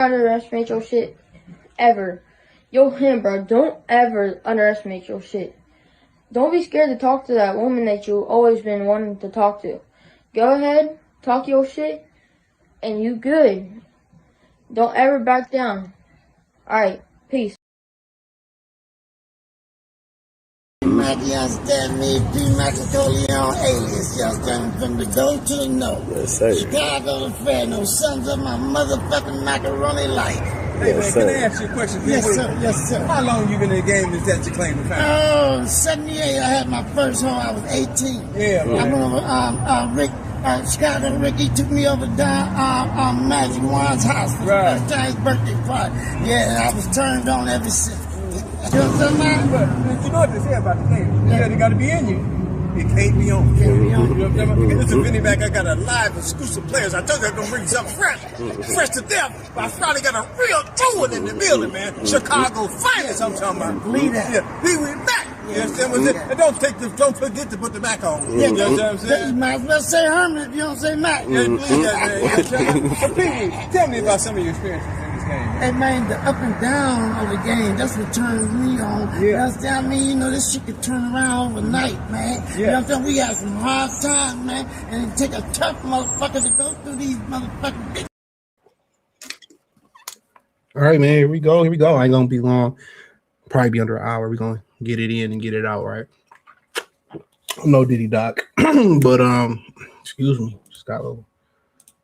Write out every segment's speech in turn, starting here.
underestimate your shit ever. Yo, him, bro, don't ever underestimate your shit. Don't be scared to talk to that woman that you always been wanting to talk to. Go ahead, talk your shit, and you good. Don't ever back down. Alright, peace. Mac, you understand me? P. Machiavellian alias, you understand? From the door to the north. Yes, sir. Chicago to fair, no sons of my motherfucking macaroni life. Hey, man, can I ask you a question? Yes, sir. Yes, sir. How long you been in the game? Is that your claim to fame? Oh, 78, I had my first home. I was 18. Yeah, man. I went over, Chicago Ricky took me over down Magic Wand's house for the first time his birthday party. Yeah, I was turned on ever since. You know what I'm saying? But you know what they say about the game. You got to be in you. It can't be on. Can't be on. You know what I'm saying? This is Vinny back. I got a live exclusive players. I told you I'm going to bring something fresh to death. But I finally got a real true one in the building, man. Chicago finest, I'm talking about. Believe that. Yeah, he went back. You understand what I'm saying? And don't forget to put the back on. Yeah, you know what I'm saying? You might as well say Herman if you don't say Mac. Yeah, believe that, man. So, Piggy, tell me about some of your experiences in this game. Hey man, the up and down of the game, that's what turns me on. Yeah. You understand? I mean, you know, this shit could turn around overnight, man. Yeah. You know what I'm saying? We got some hard times, man, and it take a tough motherfucker to go through these motherfucking bitches. All right, man. Here we go. I ain't gonna be long. Probably be under an hour. We're gonna get it in and get it out, right? No Diddy Doc. But excuse me, just got a little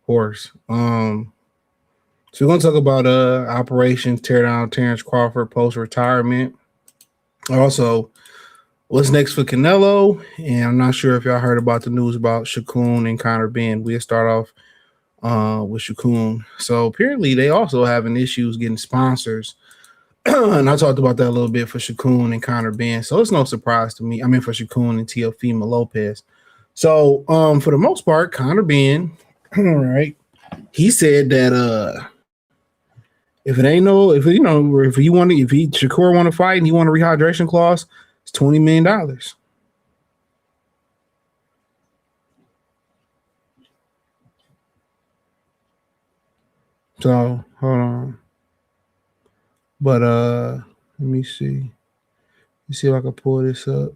hoarse. So we're gonna talk about Operation Tear Down Terence Crawford post-retirement. Also, what's next for Canelo? And I'm not sure if y'all heard about the news about Shakur and Benn. We'll start off with Shakur. So apparently they also having issues getting sponsors. And I talked about that a little bit for Shakur and Benn. So it's no surprise to me. I mean, for Shakur and Teofimo Lopez. So for the most part, Benn, right? He said that if Shakur want to fight and he want a rehydration clause, it's $20 million. So hold on. But let me see. Let's see if I can pull this up.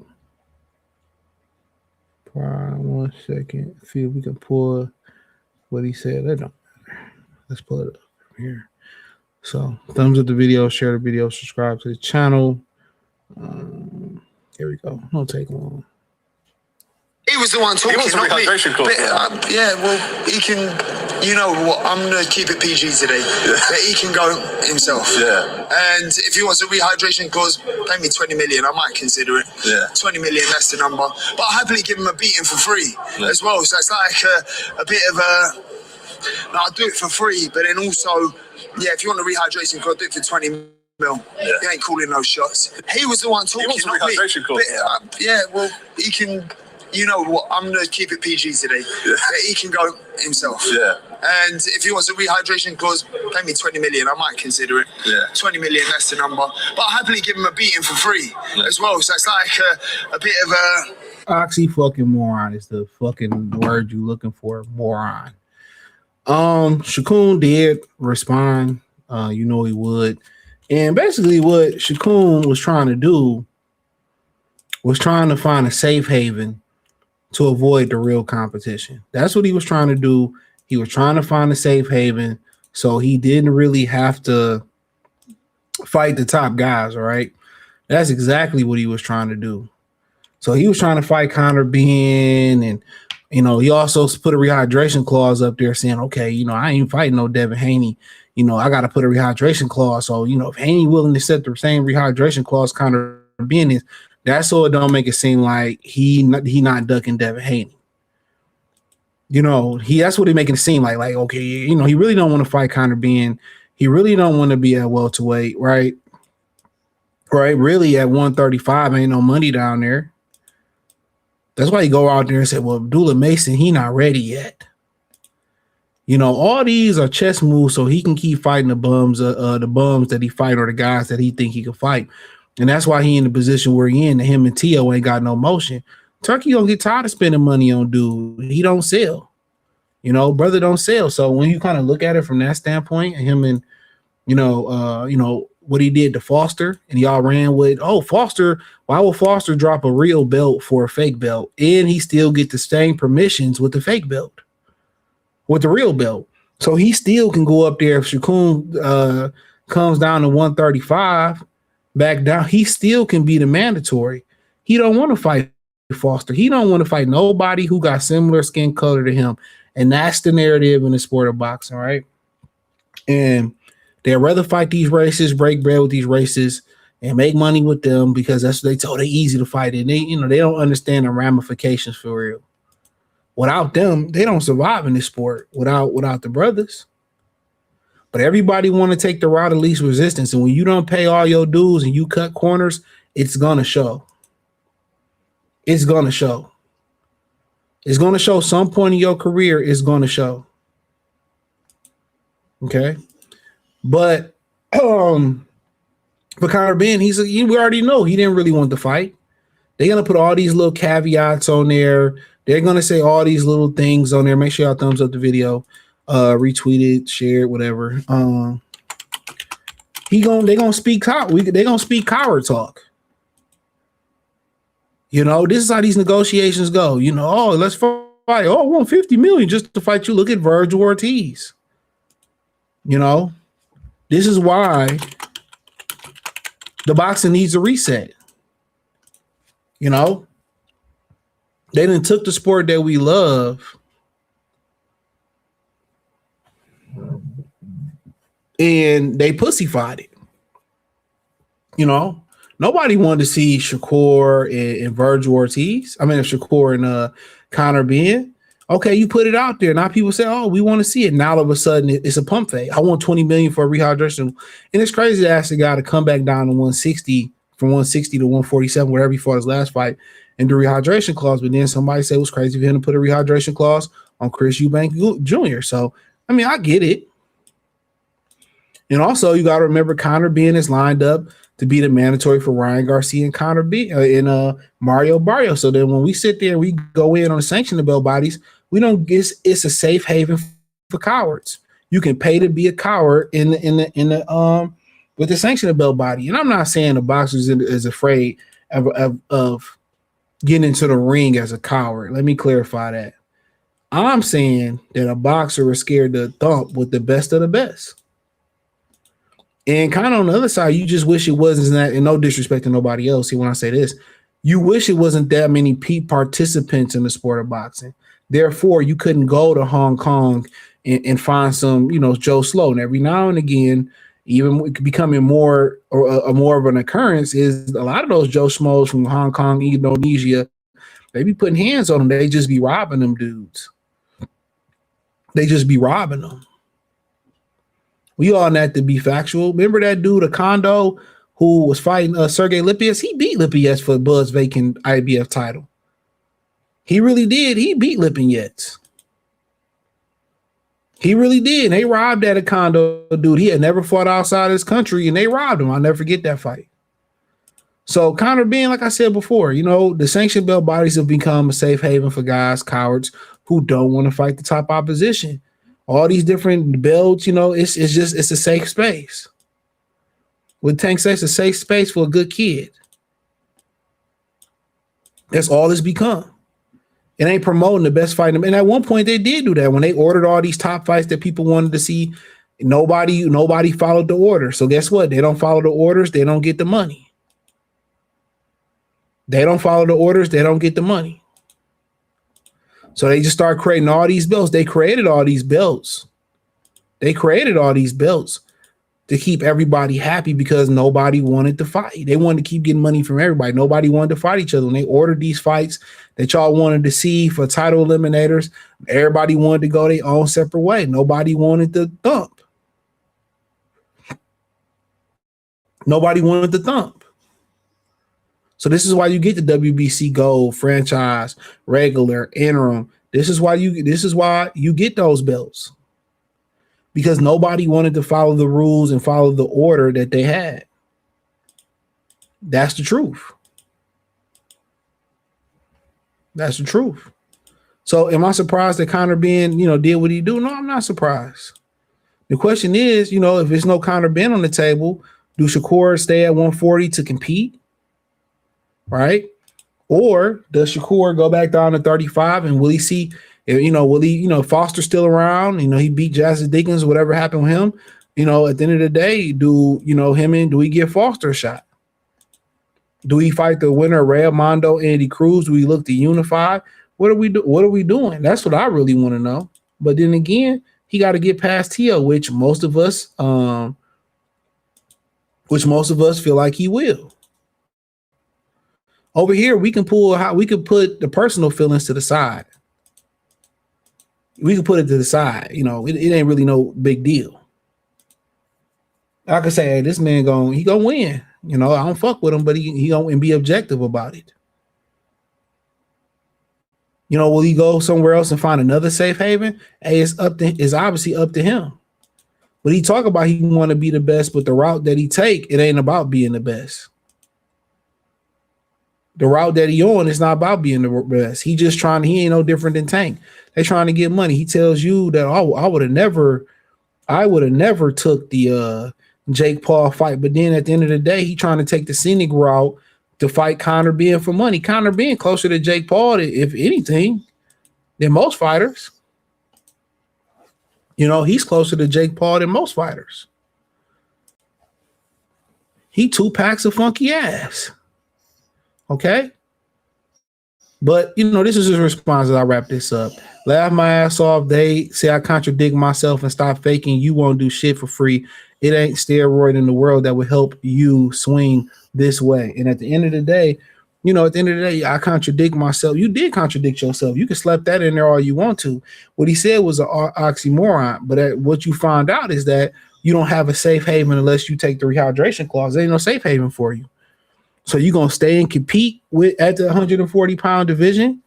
1 second. See if we can pull what he said. That don't matter. Let's pull it up from here. So thumbs up the video, share the video, subscribe to the channel. Here we go. Don't take long. He was the one talking, not me. But, yeah, well, he can, you know what, I'm going to keep it PG today. Yeah. But he can go himself. Yeah. And if he wants a rehydration clause, pay me 20 million. I might consider it. Yeah. 20 million, that's the number. But I'll happily give him a beating for free as well. So it's like a bit of a... No, I'll do it for free, but then also, yeah, if you want a rehydration clause, do it for 20 mil. Yeah. He ain't calling no shots. He was the one talking, not me. But, yeah, well, he can... You know what, I'm going to keep it PG today. Yeah. He can go himself. Yeah. And if he wants a rehydration clause, pay me 20 million. I might consider it. Yeah. 20 million, that's the number. But I'll happily give him a beating for free as well. So it's like a bit of a... Oxy-fucking-moron is the fucking word you're looking for, moron. Shakur did respond. You know he would. And basically what Shakur was trying to do was trying to find a safe haven to avoid the real competition. That's what he was trying to do. He was trying to find a safe haven so he didn't really have to fight the top guys, all right? That's exactly what he was trying to do. So he was trying to fight Benn, and, you know, he also put a rehydration clause up there saying, okay, you know, I ain't fighting no Devin Haney. You know, I got to put a rehydration clause. So, you know, if Haney willing to set the same rehydration clause Benn is, that's so it don't make it seem like he not ducking Devin Haney. You know, that's what he making it seem like. Like, okay, you know, he really don't want to fight Benn. He really don't want to be at welterweight, right? Right? Really, at 135, ain't no money down there. That's why he go out there and say, well, Abdullah Mason, he not ready yet. You know, all these are chess moves so he can keep fighting the bums that he fight or the guys that he think he can fight. And that's why he in the position where he in. Him and Tio ain't got no motion. Turkey don't get tired of spending money on dude. He don't sell. You know, brother don't sell. So when you kind of look at it from that standpoint, him and what he did to Foster, and y'all ran with, Foster, why will Foster drop a real belt for a fake belt? And he still get the same permissions with the fake belt, with the real belt. So he still can go up there if Shakun comes down to 135, back down, he still can be the mandatory. He don't want to fight Foster. He don't want to fight nobody who got similar skin color to him. And that's the narrative in the sport of boxing, right? And they'd rather fight these races, break bread with these races, and make money with them because that's what they told. They're easy to fight. And they don't understand the ramifications for real. Without them, they don't survive in this sport without the brothers. But everybody want to take the route of least resistance. And when you don't pay all your dues and you cut corners, it's going to show. It's going to show. It's going to show some point in your career. It's going to show. Okay. But for Conor Benn, we already know he didn't really want to fight. They're going to put all these little caveats on there. They're going to say all these little things on there. Make sure y'all thumbs up the video, retweet it, share it, whatever. They're going to speak coward talk. This is how these negotiations go. Let's fight. I want $50 million just to fight you. Look at Virgil Ortiz. This is why the boxing needs a reset. They done took the sport that we love and they pussyfied it. Nobody wanted to see Shakur and Virgil Ortiz. I mean, Shakur and Conor Benn. Okay, you put it out there. Now people say, we want to see it. Now all of a sudden it's a pump fake. I want $20 million for a rehydration. And it's crazy to ask the guy to come back down to 160, from 160 to 147, wherever he fought his last fight, and the rehydration clause. But then somebody said it was crazy for him to put a rehydration clause on Chris Eubank Jr. So, I mean, I get it. And also, you got to remember Conor Benn is lined up to be the mandatory for Ryan Garcia and Conor Benn and Mario Barrio. So then when we sit there and we go in on the sanctioned belt bodies, we don't get it's a safe haven for cowards. You can pay to be a coward in the with the sanctioned belt body. And I'm not saying the boxer is afraid of getting into the ring as a coward. Let me clarify that. I'm saying that a boxer is scared to thump with the best of the best. And kind of on the other side, you just wish it wasn't that, and no disrespect to nobody else. See, when I say this, you wish it wasn't that many participants in the sport of boxing. Therefore, you couldn't go to Hong Kong and find some, Joe Slow. And every now and again, even becoming more of an occurrence is a lot of those Joe Schmoes from Hong Kong, Indonesia, they be putting hands on them. They just be robbing them dudes. They just be robbing them. We all need to be factual. Remember that dude, Akondo, who was fighting Sergey Lipias? He beat Lipias for Bud's vacant IBF title. He really did. He beat Lipias. He really did. They robbed that Akondo dude. He had never fought outside his country, and they robbed him. I'll never forget that fight. So Conor Benn, like I said before, the sanctioned belt bodies have become a safe haven for guys, cowards, who don't want to fight the top opposition. All these different belts, it's a safe space. What Tank says, a safe space for a good kid. That's all it's become. It ain't promoting the best fight. And at one point they did do that when they ordered all these top fights that people wanted to see. Nobody followed the order. So guess what? They don't follow the orders. They don't get the money. They don't follow the orders. They don't get the money. So they just start creating all these belts. They created all these belts. They created all these belts to keep everybody happy because nobody wanted to fight. They wanted to keep getting money from everybody. Nobody wanted to fight each other. When they ordered these fights that y'all wanted to see for title eliminators, everybody wanted to go their own separate way. Nobody wanted to thump. Nobody wanted to thump. So this is why you get the WBC Gold, franchise, regular, interim. This is why you get those belts. Because nobody wanted to follow the rules and follow the order that they had. That's the truth. That's the truth. So am I surprised that Conor Benn, did what he do? No, I'm not surprised. The question is, if there's no Conor Benn on the table, do Shakur stay at 140 to compete? Right? Or does Shakur go back down to 35 and will he see, will he, Foster still around? He beat Justice Dickens, whatever happened with him. At the end of the day, do we give Foster a shot? Do we fight the winner, Ray Mondo, Andy Cruz? Do we look to unify? What are we doing? That's what I really want to know. But then again, he got to get past Tio, which most of us feel like he will. Over here, we can put the personal feelings to the side. We can put it to the side. It ain't really no big deal. I could say, hey, this man he gonna win. I don't fuck with him, but he gonna be objective about it. Will he go somewhere else and find another safe haven? Hey, it's obviously up to him. But he talk about he want to be the best, but the route that he take, it ain't about being the best. The route that he on is not about being the best. He ain't no different than Tank. They trying to get money. He tells you that I would have never took the Jake Paul fight. But then at the end of the day, he trying to take the scenic route to fight Conor Benn for money. Conor Benn closer to Jake Paul, if anything, than most fighters. He's closer to Jake Paul than most fighters. He 2 packs of funky ass. Okay. But, this is his response as I wrap this up. Laugh my ass off. They say I contradict myself and stop faking. You won't do shit for free. It ain't steroid in the world that would help you swing this way. And at the end of the day, I contradict myself. You did contradict yourself. You can slap that in there all you want to. What he said was an oxymoron. But what you find out is that you don't have a safe haven unless you take the rehydration clause. There ain't no safe haven for you. So you going to stay and compete at the 140-pound division,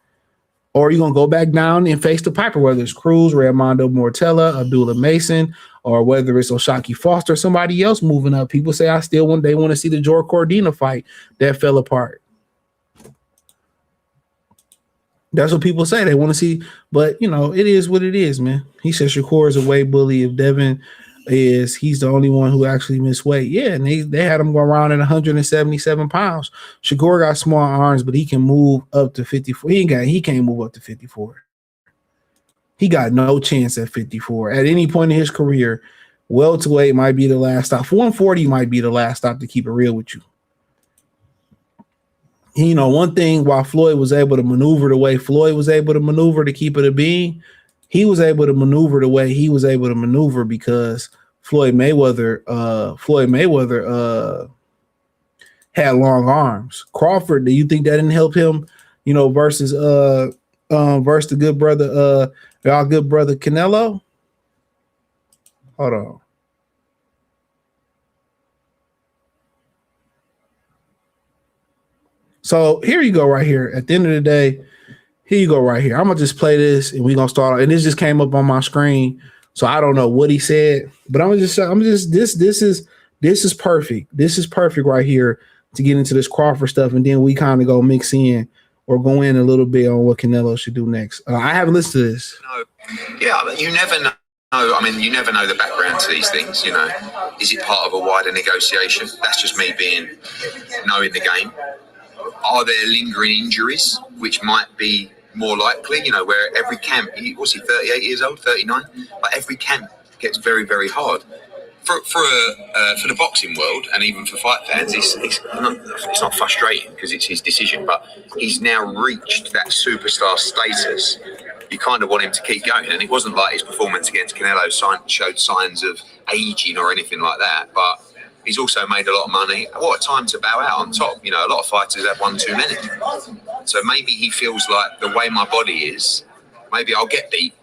or you going to go back down and face the Piper, whether it's Cruz, Raimondo Mortella, Abdullah Mason, or whether it's Oshaki Foster, somebody else moving up. People say they want to see the George Cordina fight that fell apart. That's what people say. They want to see, but it is what it is, man. He said Shakur is a weight bully. If Devin he's the only one who actually missed weight. Yeah, and they had him go around at 177 pounds. Shakur got small arms, but he can move up to 54. He can't move up to 54. He got no chance at 54. At any point in his career, welterweight might be the last stop. 140 might be the last stop, to keep it real with you. One thing, while Floyd was able to maneuver the way Floyd was able to maneuver to keep it a being, he was able to maneuver the way he was able to maneuver because Floyd Mayweather had long arms. Crawford, do you think that didn't help him, versus the good brother, our good brother Canelo? Hold on. So here you go right here. At the end of the day, here you go right here. I'm gonna just play this and we're gonna start. And this just came up on my screen, so I don't know what he said, but this is perfect. This is perfect right here to get into this Crawford stuff, and then we kind of go mix in or go in a little bit on what Canelo should do next. I haven't listened to this. No. Yeah, but you never know. You never know the background to these things. Is it part of a wider negotiation? That's just me knowing the game. Are there lingering injuries, which might be more likely, where every camp, was he 38 years old, 39? But every camp gets very, very hard. For the boxing world, and even for fight fans, it's not frustrating because it's his decision, but he's now reached that superstar status. You kind of want him to keep going, and it wasn't like his performance against Canelo showed signs of aging or anything like that, but he's also made a lot of money. What a time to bow out on top. A lot of fighters have one too many. So maybe he feels like the way my body is, maybe I'll get beat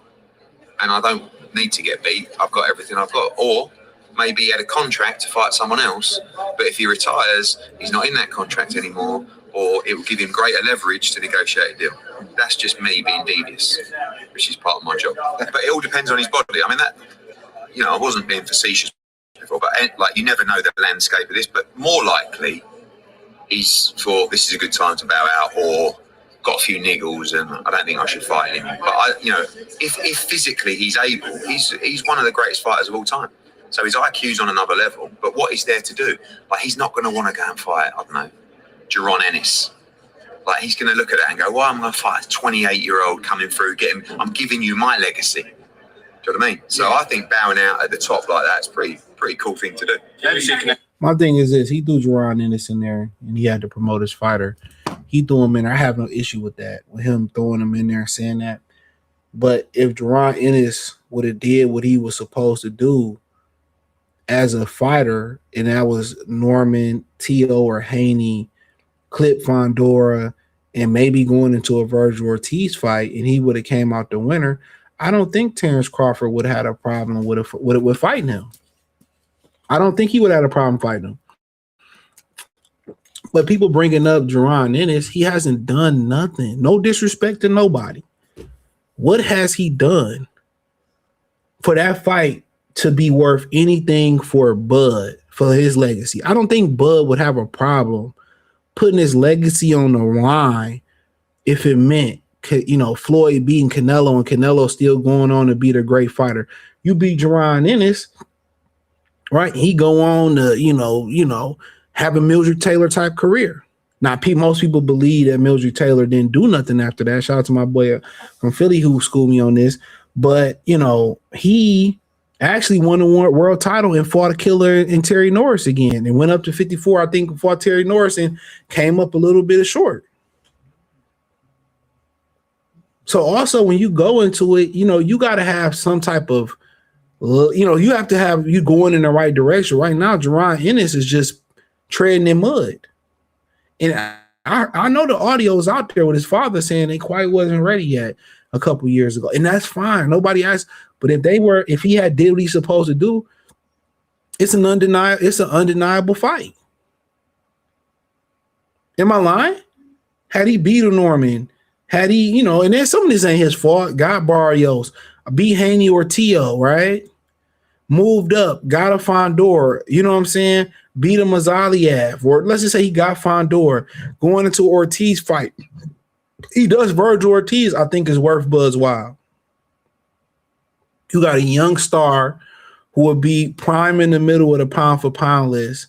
and I don't need to get beat. I've got everything I've got. Or maybe he had a contract to fight someone else, but if he retires, he's not in that contract anymore, or it will give him greater leverage to negotiate a deal. That's just me being devious, which is part of my job. But it all depends on his body. I wasn't being facetious before, but you never know the landscape of this, but more likely this is a good time to bow out, or got a few niggles, and I don't think I should fight him. But if physically he's able, he's one of the greatest fighters of all time. So his IQ's on another level. But what he's there to do? Like, he's not going to want to go and fight, I don't know, Jaron Ennis. Like, he's going to look at that and go, well, I'm going to fight a 28-year-old coming through, I'm giving you my legacy. Do you know what I mean? So I think bowing out at the top like that's pretty cool thing to do. My thing is this: he threw Jaron Ennis in there, and he had to promote his fighter. He threw him in there. I have no issue with that, with him throwing him in there and saying that. But if Jaron Ennis would have did what he was supposed to do as a fighter, and that was Norman, T.O. or Haney, Clip Fondora, and maybe going into a Virgil Ortiz fight, and he would have came out the winner, I don't think Terence Crawford would have had a problem with fighting him. I don't think he would have had a problem fighting him. But people bringing up Jaron Ennis, he hasn't done nothing. No disrespect to nobody. What has he done for that fight to be worth anything for Bud, for his legacy? I don't think Bud would have a problem putting his legacy on the line if it meant, Floyd beating Canelo and Canelo still going on to be the great fighter. You beat Jaron Ennis, right? He go on to, have a Mildred Taylor type career. Now, most people believe that Mildred Taylor didn't do nothing after that. Shout out to my boy from Philly who schooled me on this. But, he actually won the world title and fought a killer in Terry Norris again and went up to 54, I think, fought Terry Norris and came up a little bit short. So also when you go into it, you got to have some type of, you have to have you going in the right direction. Right now, Jaron Ennis is just treading in mud. And I know the audio is out there with his father saying they quite wasn't ready yet a couple years ago. And that's fine. Nobody asked. But if he had did what he's supposed to do, it's an undeniable fight. Am I lying? Had he beat a Norman, had he, and then some of this ain't his fault. Got Barrios, beat Haney or T.O., right? Moved up, got a Fondor, you know what I'm saying? Beat a Mazaliev, or let's just say he got Fondor going into an Ortiz fight. He does Virgil Ortiz, I think is worth Bud's while. You got a young star who will be prime in the middle of the pound for pound list.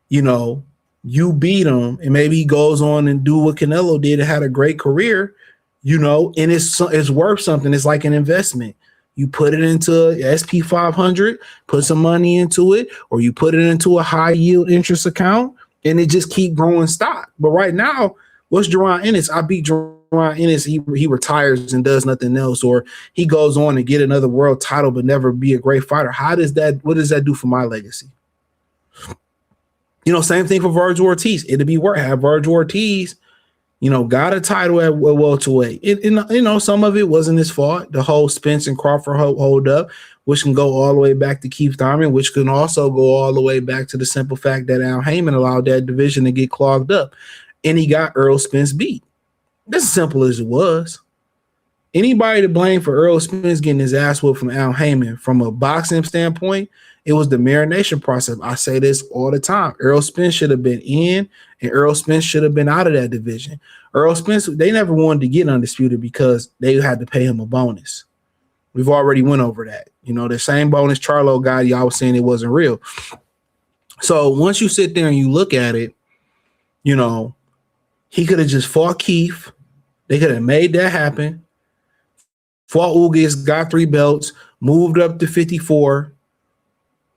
You beat him, and maybe he goes on and do what Canelo did and had a great career, and it's worth something. It's like an investment. You put it into SP 500, put some money into it, or you put it into a high yield interest account, and it just keep growing stock. But right now, what's Jaron Ennis? I beat Jaron Ennis. He retires and does nothing else, or he goes on and get another world title but never be a great fighter. What does that do for my legacy? Same thing for Virgil Ortiz. It'd be worth have Virgil Ortiz, got a title at welterweight. Some of it wasn't his fault. The whole Spence and Crawford hold up, which can go all the way back to Keith Thurman, which can also go all the way back to the simple fact that Al Heyman allowed that division to get clogged up, and he got Earl Spence beat. That's as simple as it was. Anybody to blame for Earl Spence getting his ass whooped from Al Heyman from a boxing standpoint, it was the marination process. I say this all the time. Earl Spence should have been in, and Earl Spence should have been out of that division. Earl Spence, they never wanted to get undisputed because they had to pay him a bonus. We've already went over that. The same bonus Charlo got, y'all was saying it wasn't real. So once you sit there and you look at it, he could have just fought Keith. They could have made that happen. Fought Ugas, got 3 belts, moved up to 54.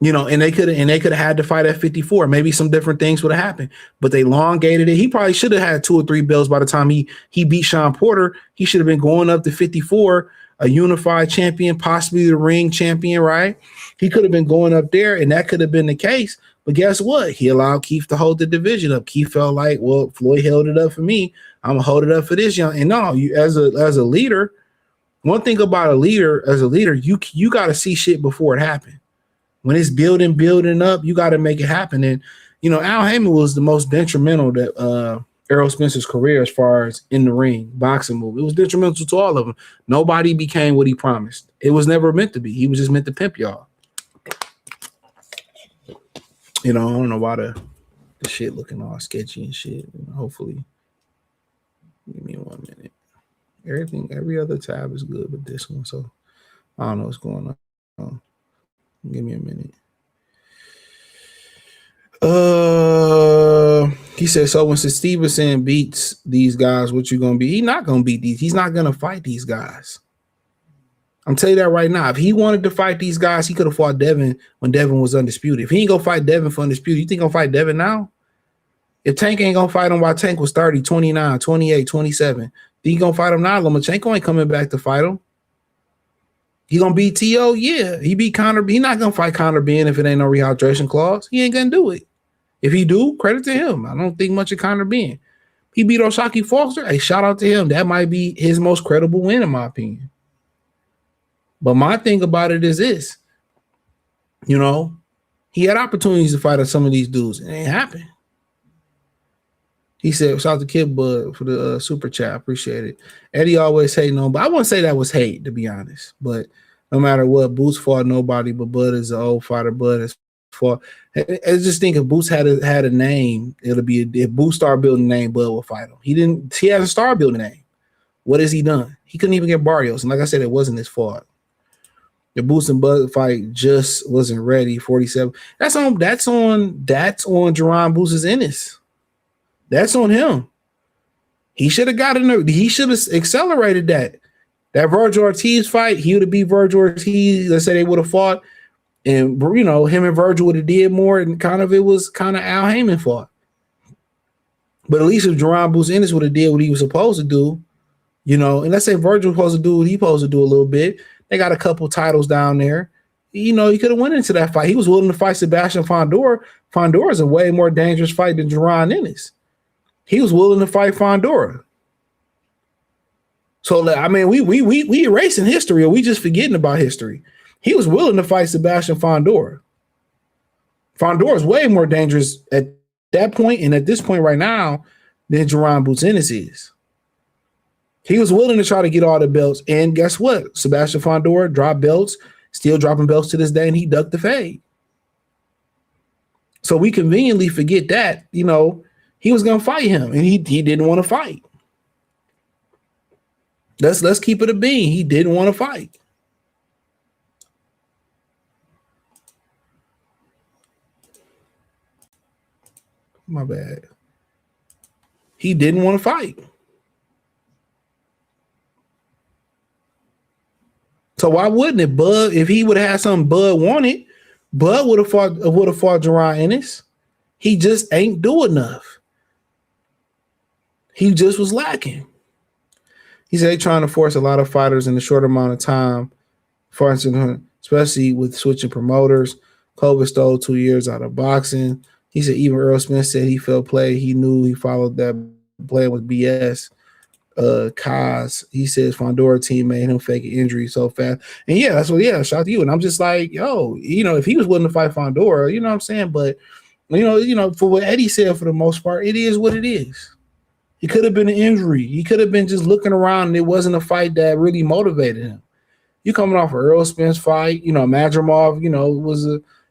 And they could have had to fight at 54. Maybe some different things would have happened, but they elongated it. He probably should have had 2 or 3 belts by the time he beat Sean Porter. He should have been going up to 54, a unified champion, possibly the ring champion, right? He could have been going up there, and that could have been the case. But guess what? He allowed Keith to hold the division up. Keith felt like, well, Floyd held it up for me. I'm gonna hold it up for this young. And no, you as a leader, one thing about a leader, you got to see shit before it happened. When it's building up, you got to make it happen. And, Al Heyman was the most detrimental to Errol Spence's career as far as in the ring, boxing move. It was detrimental to all of them. Nobody became what he promised. It was never meant to be. He was just meant to pimp y'all. I don't know why the shit looking all sketchy and shit. Hopefully, give me 1 minute. Every other tab is good, but this one. So I don't know what's going on. Give me a minute. He said, so when Stevenson beats these guys, what you gonna be? He's not gonna beat these. He's not gonna fight these guys. I'm telling you that right now. If he wanted to fight these guys, he could have fought Devin when Devin was undisputed. If he ain't gonna fight Devin for undisputed, you think he'll fight Devin now? If Tank ain't gonna fight him while Tank was 30, 29, 28, 27, then he gonna fight him now. Lomachenko ain't coming back to fight him. He gonna beat T.O.? Yeah. He beat Conor. He not gonna fight Conor Benn if it ain't no rehydration clause. He ain't gonna do it. If he do, credit to him. I don't think much of Conor Benn. He beat O'Shaquie Foster. Hey, shout out to him. That might be his most credible win, in my opinion. But my thing about it is this. You know, he had opportunities to fight some of these dudes. It ain't happened. He said, shout out to Kid Bud for the super chat. Appreciate it. Eddie always hating on, but I wouldn't say that was hate, to be honest. But no matter what, Boots fought nobody, but Bud is an old fighter. Bud is fought. I just think if Boots had a name, it'll be if Boots started building a name, Bud will fight him. He didn't. He hasn't started building a name. What has he done? He couldn't even get Barrios, and like I said, it wasn't his fault. The Boots and Bud fight just wasn't ready. 47. That's on Jerron Boots' Ennis. That's on him. He should have gotten there. He should have accelerated that. That Virgil Ortiz fight, he would have beat Virgil Ortiz. Let's say they would have fought, and you know, him and Virgil would have did more, and it was kind of Al Heyman fought. But at least if Jerron Boots Ennis would have did what he was supposed to do, you know, and let's say Virgil was supposed to do what he supposed to do a little bit. They got a couple titles down there. You know, he could have went into that fight. He was willing to fight Sebastian Fondor. Fondor is a way more dangerous fight than Jerron Ennis. He was willing to fight Fondora. So, I mean, we erasing history, or we just forgetting about history. He was willing to fight Sebastian Fondora. Fondora is way more dangerous at that point and at this point right now than Jerron Boots Ennis is. He was willing to try to get all the belts, and guess what? Sebastian Fondora dropped belts, still dropping belts to this day, and he ducked the fade. So we conveniently forget that, you know, he was going to fight him, and he didn't want to fight. Let's keep it a bean. He didn't want to fight. My bad. He didn't want to fight. So why wouldn't it? Bud, if he would have had something Bud wanted, Bud would have fought Jerron Ennis. He just ain't do enough. He just was lacking. He said they're trying to force a lot of fighters in a short amount of time, for instance, especially with switching promoters. COVID stole 2 years out of boxing. He said even Earl Smith said he felt play. He knew he followed that play with BS. Kaz, he says Fondora team made him fake an injury so fast. And yeah, that's what, yeah, shout out to you. And I'm just like, yo, you know, if he was willing to fight Fondora, you know what I'm saying? But, you know, for what Eddie said, for the most part, it is what it is. It could have been an injury. He could have been just looking around and it wasn't a fight that really motivated him. You coming off an Earl Spence fight, you know, Madrimov, you know,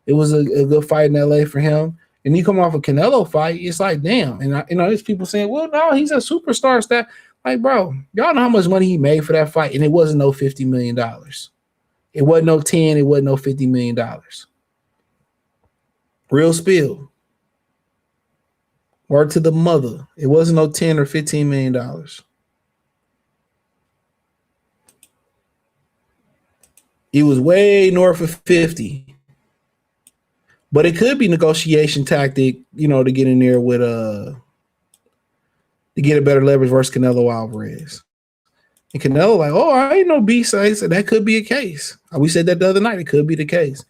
it was a good fight in LA for him. And you come off a Canelo fight, it's like, damn. And you know, there's people saying, well, no, he's a superstar star. Like, bro, y'all know how much money he made for that fight, and it wasn't no $50 million. It wasn't no 10, it wasn't no $50 million. Real spill. Word to the mother. It wasn't no 10 or $15 million. It was way north of 50. But it could be negotiation tactic, you know, to get in there with to get a better leverage versus Canelo Alvarez. And Canelo like, oh, I ain't no B-side. So that could be a case. We said that the other night. It could be the case.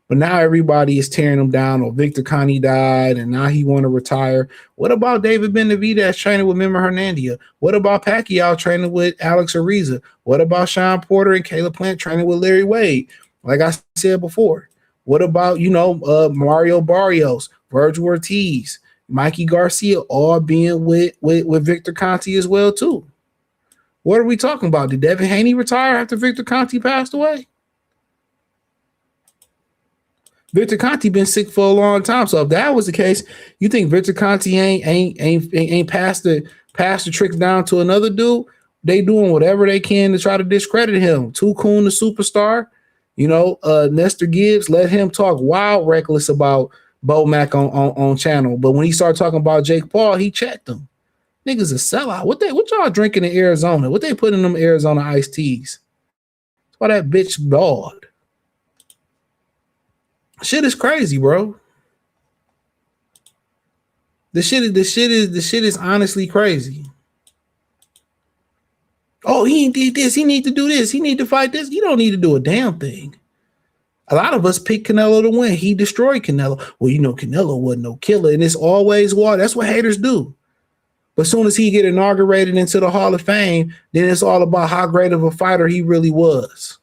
But now everybody is tearing him down. Or Victor Connie died, and now he want to retire. What about David Benavidez training with Mima Hernandez? What about Pacquiao training with Alex Ariza? What about Sean Porter and Caleb Plant training with Larry Wade? Like I said before. What about, you know, Mario Barrios, Virgil Ortiz, Mikey Garcia, all being with Victor Conti as well, too? What are we talking about? Did Devin Haney retire after Victor Conti passed away? Victor Conte been sick for a long time. So if that was the case, you think Victor Conte ain't passed the tricks down to another dude? They doing whatever they can to try to discredit him. Too Coon, the superstar, Nestor Gibbs, let him talk wild reckless about Bo Mack on channel. But when he started talking about Jake Paul, he checked him. Niggas a sellout. What y'all drinking in Arizona? What they put in them Arizona iced teas? That's why that bitch bald. Shit is crazy, bro. The shit is honestly crazy. Oh, he did this. He need to do this. He need to fight this. You don't need to do a damn thing. A lot of us picked Canelo to win. He destroyed Canelo. Well, Canelo wasn't no killer, and it's always war. That's what haters do. But as soon as he get inaugurated into the Hall of Fame, then it's all about how great of a fighter he really was.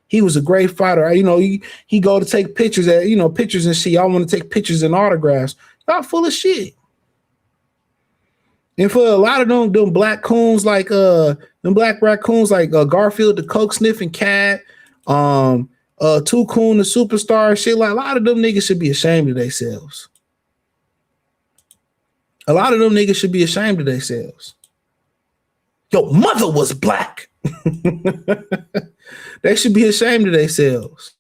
He was a great fighter. He go to take pictures pictures and shit. Y'all want to take pictures and autographs. Y'all full of shit. And for a lot of them black coons like them black raccoons like Garfield the coke sniffing cat, Too Coon the superstar, shit, like a lot of them niggas should be ashamed of themselves. A lot of them niggas should be ashamed of themselves. Your mother was black. They should be ashamed of themselves.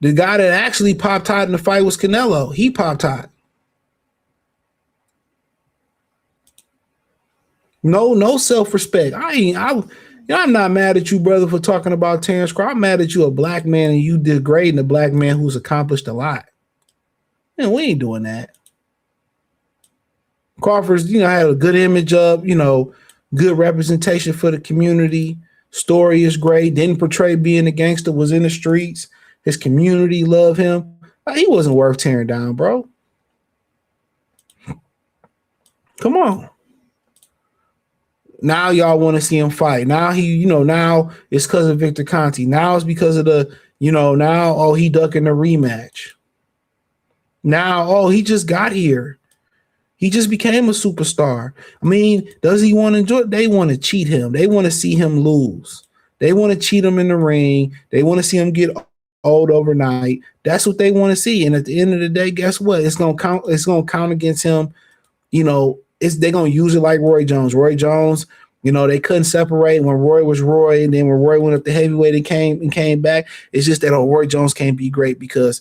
The guy that actually popped hot in the fight was Canelo. He popped hot. No self-respect. I'm not mad at you, brother, for talking about Terence Crawford. I'm mad at you, a black man, and you degrading a black man who's accomplished a lot. Man, we ain't doing that. Crawford's, had a good image up, good representation for the community. Story is great. Didn't portray being a gangster, was in the streets. His community loved him. He wasn't worth tearing down, bro. Come on. Now y'all want to see him fight. Now now it's because of Victor Conte. Now it's because of the, he ducking the rematch. Now, he just got here. He just became a superstar. I mean, does he want to enjoy it? They want to cheat him. They want to see him lose. They want to cheat him in the ring. They want to see him get old overnight. That's what they want to see. And at the end of the day, guess what? It's gonna count. It's gonna count against him. They're gonna use it like Roy Jones. Roy Jones, they couldn't separate when Roy was Roy, and then when Roy went up to heavyweight and came back. It's just that Roy Jones can't be great because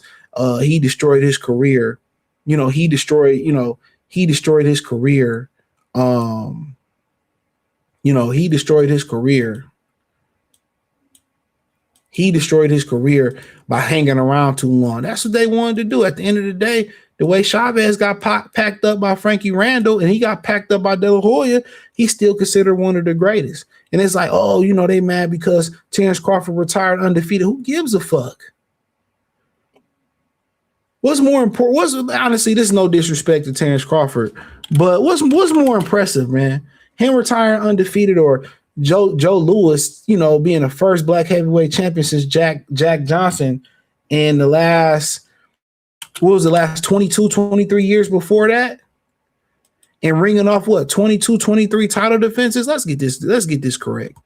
he destroyed his career. He destroyed his career. He destroyed his career. He destroyed his career by hanging around too long. That's what they wanted to do. At the end of the day, the way Chavez got packed up by Frankie Randall and he got packed up by De La Hoya, he's still considered one of the greatest. And it's like, they mad because Terence Crawford retired undefeated. Who gives a fuck? What's more important? Honestly, this is no disrespect to Terence Crawford, but what's more impressive, man? Him retiring undefeated or Joe Louis, being the first black heavyweight champion since Jack Johnson in the last 22, 23 years before that? And ringing off 22, 23 title defenses? Let's get this correct.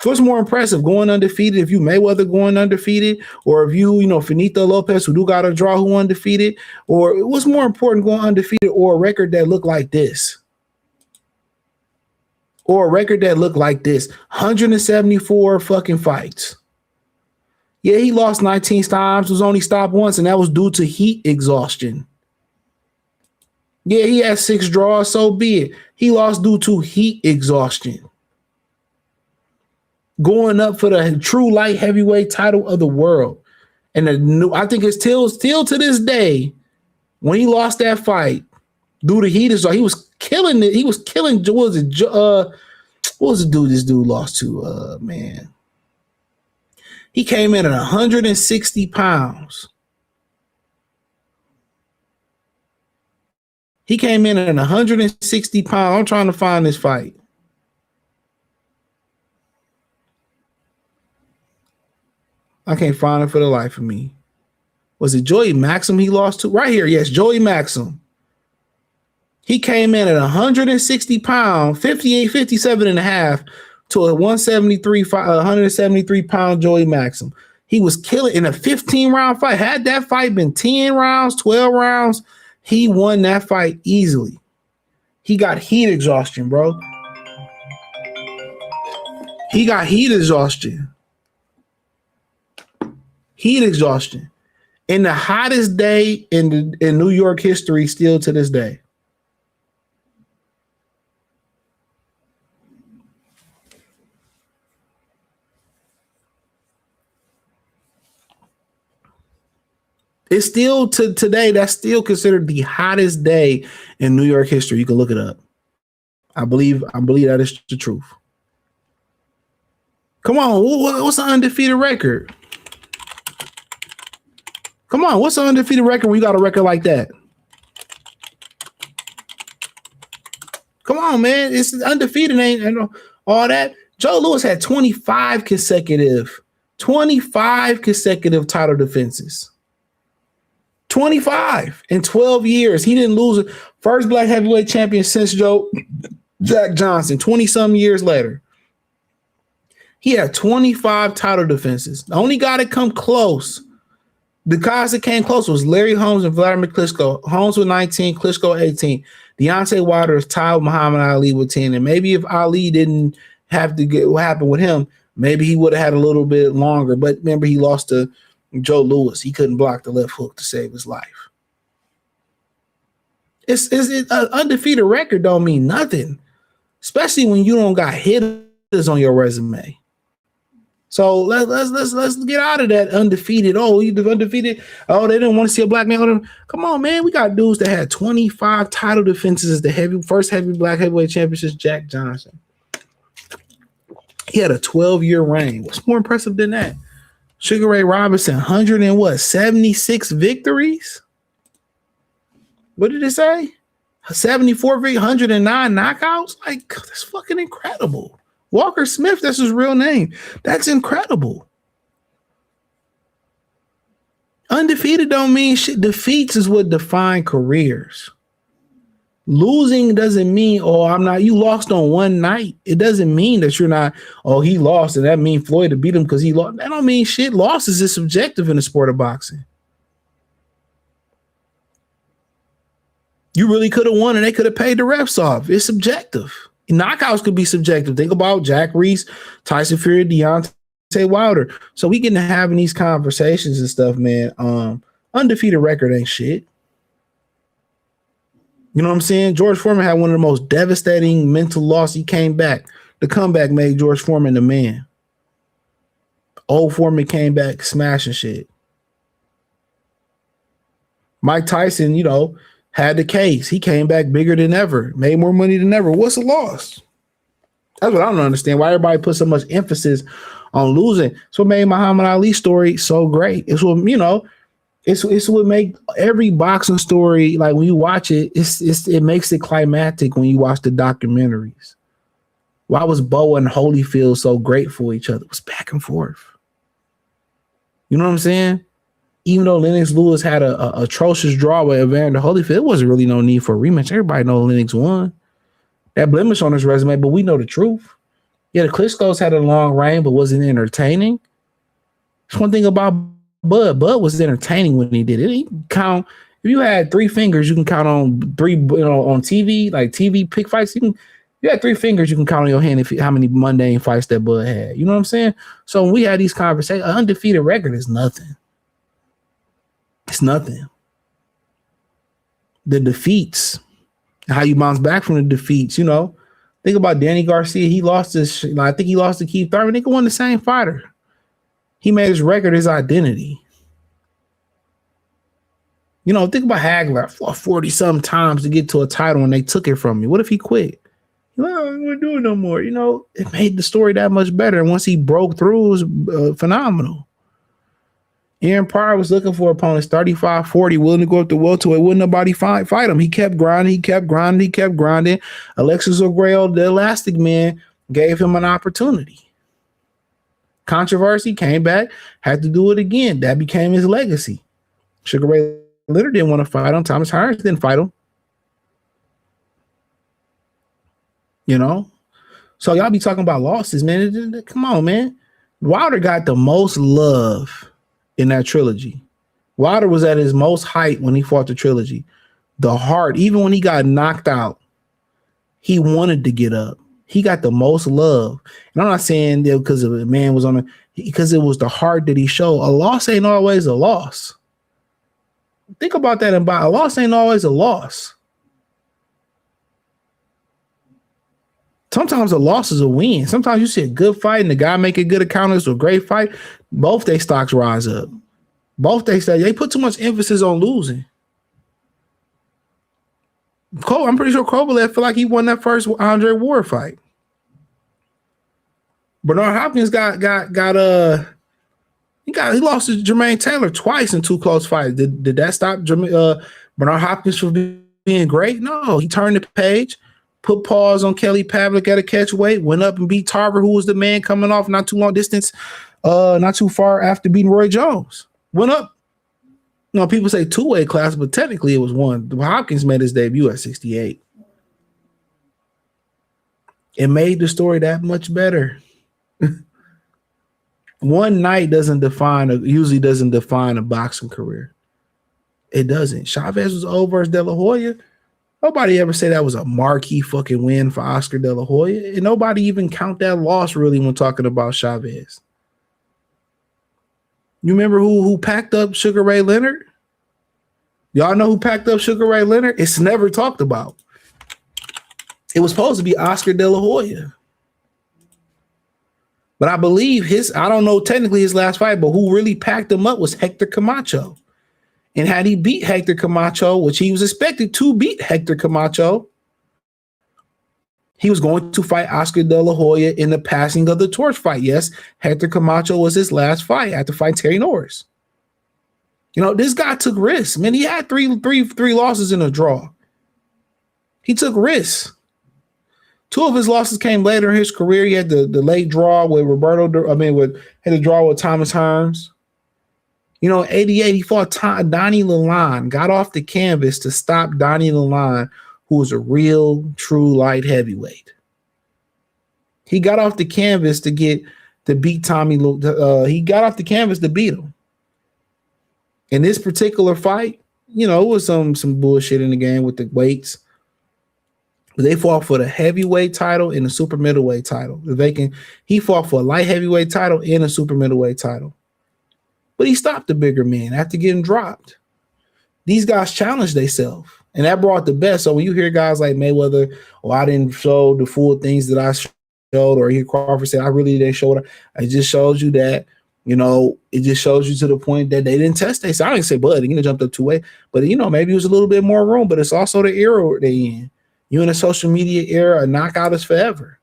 So what's more impressive, going undefeated? If you Mayweather going undefeated, or if you Finito Lopez who do got a draw who undefeated, or what's more important, going undefeated or a record that looked like this? Or a record that looked like this, 174 fucking fights. Yeah, he lost 19 times, was only stopped once, and that was due to heat exhaustion. Yeah, he had 6 draws, so be it. He lost due to heat exhaustion. Going up for the true light heavyweight title of the world. And I think it's still to this day, when he lost that fight, due to heat exhaustion, he was killing it. He was killing, what was the dude this dude lost to? Man. He came in at 160 pounds. He came in at 160 pounds. I'm trying to find this fight. I can't find it for the life of me. Was it Joey Maxim he lost to? Right here. Yes, Joey Maxim. He came in at 160 pounds, 58, 57 and a half to a 173 pound Joey Maxim. He was killing in a 15-round fight. Had that fight been 10 rounds, 12 rounds, he won that fight easily. He got heat exhaustion, bro. He got heat exhaustion. Heat exhaustion. In the hottest day in New York history, still to this day. It's still to today, that's still considered the hottest day in New York history. You can look it up. I believe that is the truth. Come on, what's an undefeated record? Come on, what's an undefeated record when you got a record like that? Come on, man. It's undefeated, ain't all that. Joe Louis had 25 consecutive title defenses. 25 in 12 years. He didn't lose it. First black heavyweight champion since Jack Johnson, 20-some years later. He had 25 title defenses. The only guy that come close, the guys that came close was Larry Holmes and Vladimir Klitschko. Holmes with 19, Klitschko 18. Deontay Wilder is tied with Muhammad Ali with 10. And maybe if Ali didn't have to get what happened with him, maybe he would have had a little bit longer. But remember, he lost to Joe Louis. He couldn't block the left hook to save his life. It's an undefeated record don't mean nothing, especially when you don't got hitters on your resume. So let's get out of that undefeated. Oh, you undefeated. Oh, they didn't want to see a black man. Come on, man. We got dudes that had 25 title defenses as the first black heavyweight champion since Jack Johnson. He had a 12-year reign. What's more impressive than that? Sugar Ray Robinson, 76 victories? What did it say? 74 victories, 109 knockouts? Like, that's fucking incredible. Walker Smith, that's his real name. That's incredible. Undefeated don't mean shit. Defeats is what define careers. Losing doesn't mean, you lost on one night. It doesn't mean that you're not, he lost, and that means Floyd to beat him because he lost. That don't mean shit. Losses is subjective in the sport of boxing. You really could have won and they could have paid the refs off. It's subjective. Knockouts could be subjective. Think about Jack Reese, Tyson Fury, Deontay Wilder. So we getting to having these conversations and stuff, man. Undefeated record ain't shit. You know what I'm saying? George Foreman had one of the most devastating mental losses. He came back. The comeback made George Foreman the man. Old Foreman came back smashing shit. Mike Tyson, had the case. He came back bigger than ever, made more money than ever. What's a loss? That's what I don't understand. Why everybody put so much emphasis on losing. It's what made Muhammad Ali's story so great. It's what, it's what make every boxing story, like when you watch it, it makes it climactic when you watch the documentaries. Why was Boa and Holyfield so great for each other? It was back and forth. You know what I'm saying? Even though Lennox Lewis had a atrocious draw with Evander Holyfield, there wasn't really no need for a rematch. Everybody knows Lennox won. That blemish on his resume, but we know the truth. Yeah, the Klitschko's had a long reign, but wasn't entertaining. That's one thing about Bud. Bud was entertaining when he did it. He can count. If you had 3 fingers, you can count on 3. On TV, like TV pick fights. You had 3 fingers, you can count on your hand how many mundane fights that Bud had. You know what I'm saying? So when we had these conversations, an undefeated record is nothing. It's nothing. The defeats, how you bounce back from the defeats, Think about Danny Garcia. He lost I think he lost to Keith Thurman. They won the same fighter. He made his record his identity. Think about Hagler. Fought 40-some times to get to a title and they took it from me. What if he quit? I don't want to do it no more. It made the story that much better. And once he broke through, it was phenomenal. Aaron Pryor was looking for opponents 35, 40, willing to go up to welterweight. Wouldn't nobody fight him. He kept grinding. Alexis O'Grail, the Elastic Man, gave him an opportunity. Controversy, came back, had to do it again. That became his legacy. Sugar Ray Leonard didn't want to fight him. Thomas Harris didn't fight him. So y'all be talking about losses, man. Come on, man. Wilder got the most love in that trilogy. Wilder was at his most height when he fought the trilogy. The heart, even when he got knocked out, he wanted to get up. He got the most love. And I'm not saying that because the man was on a, because it was the heart that he showed. A loss ain't always a loss. Think about that. And a loss ain't always a loss. Sometimes a loss is a win. Sometimes you see a good fight and the guy make a good account of a great fight. Both their stocks rise up. Both they put too much emphasis on losing. I'm pretty sure Kovalev feel like he won that first Andre Ward fight. Bernard Hopkins he lost to Jermaine Taylor twice in 2 close fights. Did that stop Bernard Hopkins from being great? No, he turned the page, put pause on Kelly Pavlik at a catch weight, went up and beat Tarver, who was the man coming off not too long distance, not too far after beating Roy Jones. Went up. You know, people say 2-weight class, but technically it was 1. Hopkins made his debut at 68. It made the story that much better. One night usually doesn't define a boxing career. It doesn't. Chavez was over as De La Hoya. Nobody ever said that was a marquee fucking win for Oscar De La Hoya. And nobody even count that loss really when talking about Chavez. You remember who packed up Sugar Ray Leonard? Y'all know who packed up Sugar Ray Leonard? It's never talked about. It was supposed to be Oscar De La Hoya. But I believe I don't know technically his last fight, but who really packed him up was Hector Camacho. And had he beat Hector Camacho, which he was expected to beat Hector Camacho, he was going to fight Oscar De La Hoya in the passing of the torch fight. Yes, Hector Camacho was his last fight after fighting Terry Norris. You know, this guy took risks. Man, he had three losses in a draw. He took risks. 2 of his losses came later in his career. He had the late draw with had a draw with Thomas Hearns. You know, in 88, he fought Donnie Lalonde, got off the canvas to stop Donnie Lalonde, who was a real, true light heavyweight. He got off the canvas to beat Tommy. He got off the canvas to beat him. In this particular fight, you know, it was some bullshit in the game with the weights. But they fought for the heavyweight title and the super middleweight title. He fought for a light heavyweight title and a super middleweight title. But he stopped the bigger men after getting dropped. These guys challenged themselves, and that brought the best. So when you hear guys like Mayweather, I didn't show the full things that I showed, or hear Crawford say, I really didn't show it. It just shows you that, you know, it just shows you to the point that they didn't test themselves. I didn't say, Bud, he jumped up 2-way. But, you know, maybe it was a little bit more room, but it's also the era they in. You in a social media era, a knockout is forever.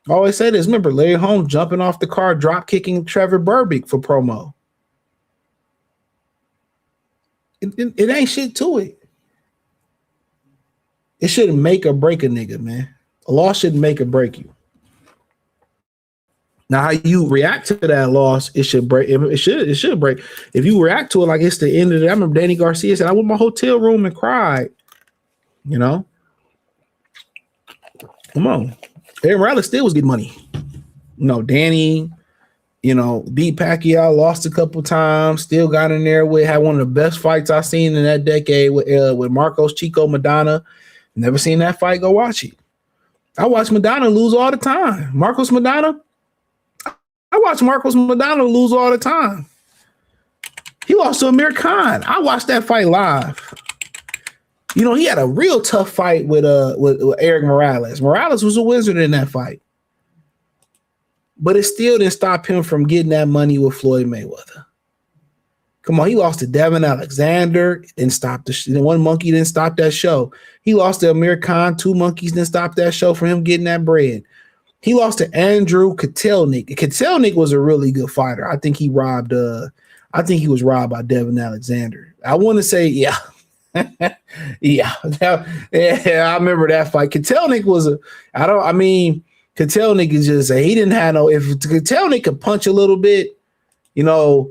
I always say this. Remember, Larry Holmes jumping off the car, drop kicking Trevor Burbick for promo. It ain't shit to it. It shouldn't make or break a nigga, man. A loss shouldn't make or break you. Now, how you react to that loss, it should break. It should break. If you react to it like it's the end of the day, I remember Danny Garcia said, I went in my hotel room and cried. You know? Come on. Aaron Riley still was getting money. You know, Danny, you know, beat Pacquiao, lost a couple times, still got in there had one of the best fights I've seen in that decade with Marcos Chico Madonna. Never seen that fight. Go watch it. I watch Madonna lose all the time. Marcos Madonna. I watch Marcos Madonna lose all the time. He lost to Amir Khan. I watched that fight live. You know, he had a real tough fight with Eric Morales. Morales was a wizard in that fight. But it still didn't stop him from getting that money with Floyd Mayweather. Come on, he lost to Devin Alexander, didn't stop one monkey didn't stop that show. He lost to Amir Khan, 2 monkeys didn't stop that show from him getting that bread. He lost to Andrew Kotelnik. Kotelnik was a really good fighter. I think he was robbed by Devin Alexander. I want to say, yeah. Yeah, I remember that fight. Kotelnik Kotelnik is just he didn't have no. If Kotelnik could punch a little bit, you know,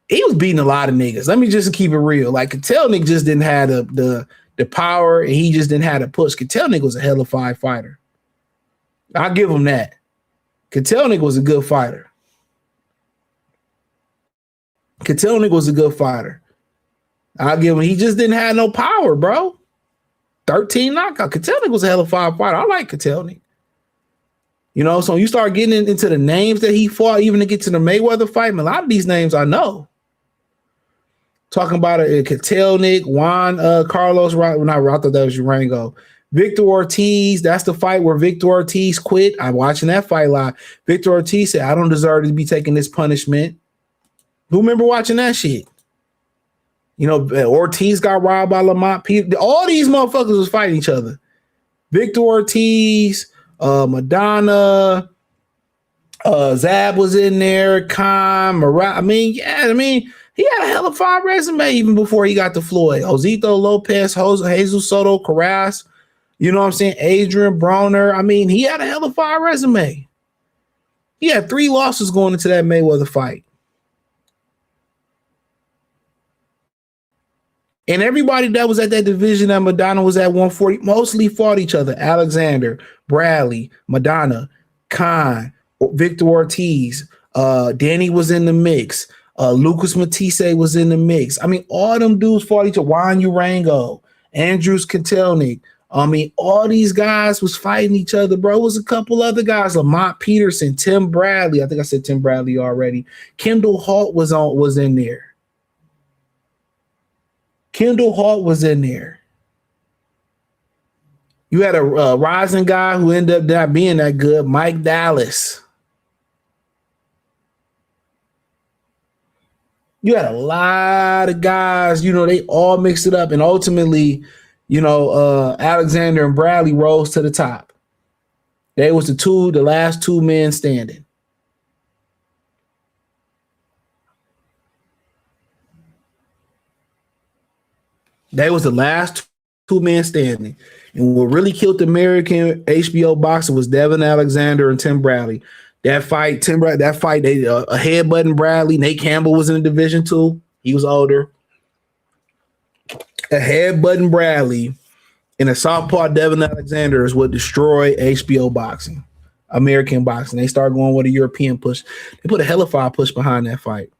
he was beating a lot of niggas. Let me just keep it real. Like Kotelnik just didn't have the power, and he just didn't have the push. Kotelnik was a hell of fighter. I'll give him that. Kotelnik was a good fighter. Kotelnik was a good fighter. I'll give him. He just didn't have no power, bro. 13 knockout. Kotelnik was a hell of a fighter. I like Kotelnik. You know, so you start getting into the names that he fought, even to get to the Mayweather fight. A lot of these names I know. Talking about it, Kotelnik, Juan Carlos, I thought that was Urango. Victor Ortiz, that's the fight where Victor Ortiz quit. I'm watching that fight live. Victor Ortiz said, I don't deserve to be taking this punishment. Who remember watching that shit? You know, Ortiz got robbed by Lamont. All these motherfuckers was fighting each other. Victor Ortiz, Madonna, Zab was in there, Khan, Marat. He had a hell of a fight resume even before he got to Floyd. Josito Lopez, Jesus Soto, Carras, you know what I'm saying? Adrian Broner. He had a hell of a fight resume. He had 3 losses going into that Mayweather fight. And everybody that was at that division that Madonna was at 140 mostly fought each other. Alexander, Bradley, Madonna, Khan, Victor Ortiz, Danny was in the mix. Lucas Matisse was in the mix. All them dudes fought each other. Juan Urango, Andrews Kotelnik. All these guys was fighting each other, bro. It was a couple other guys. Lamont Peterson, Tim Bradley. I think I said Tim Bradley already. Kendall Holt was in there. Kendall Holt was in there. You had a rising guy who ended up not being that good, Mike Dallas. You had a lot of guys, they all mixed it up. And ultimately, Alexander and Bradley rose to the top. They was the last 2 men standing. They was the last 2 men standing. And what really killed the American HBO boxer was Devin Alexander and Tim Bradley. That fight, they a headbutting Bradley. Nate Campbell was in the division too. He was older. A headbutting Bradley and a southpaw Devin Alexander is what destroyed HBO boxing, American boxing. They started going with a European push. They put a hell of a push behind that fight.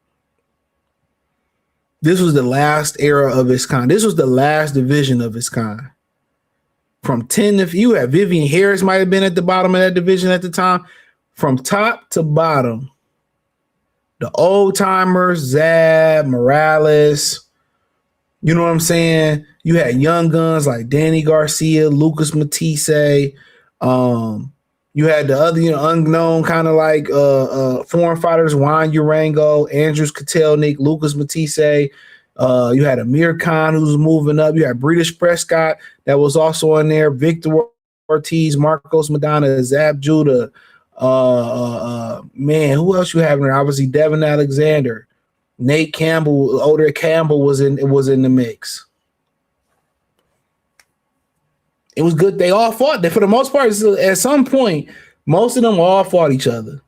This was the last era of its kind. This was the last division of its kind. From 10, if you had Vivian Harris might have been at the bottom of that division at the time. From top to bottom, the old timers, Zab, Morales, you know what I'm saying? You had young guns like Danny Garcia, Lucas Matisse. You had the other, unknown kind of like foreign fighters, Juan Urango, Andrews Kotelnik, Lucas Matisse. You had Amir Khan, who was moving up. You had British Prescott that was also in there. Victor Ortiz, Marcos Madonna, Zab Judah. Who else you have in there? Obviously, Devin Alexander, Nate Campbell, older Campbell was in the mix. It was good. They all fought. For the most part, at some point, most of them all fought each other.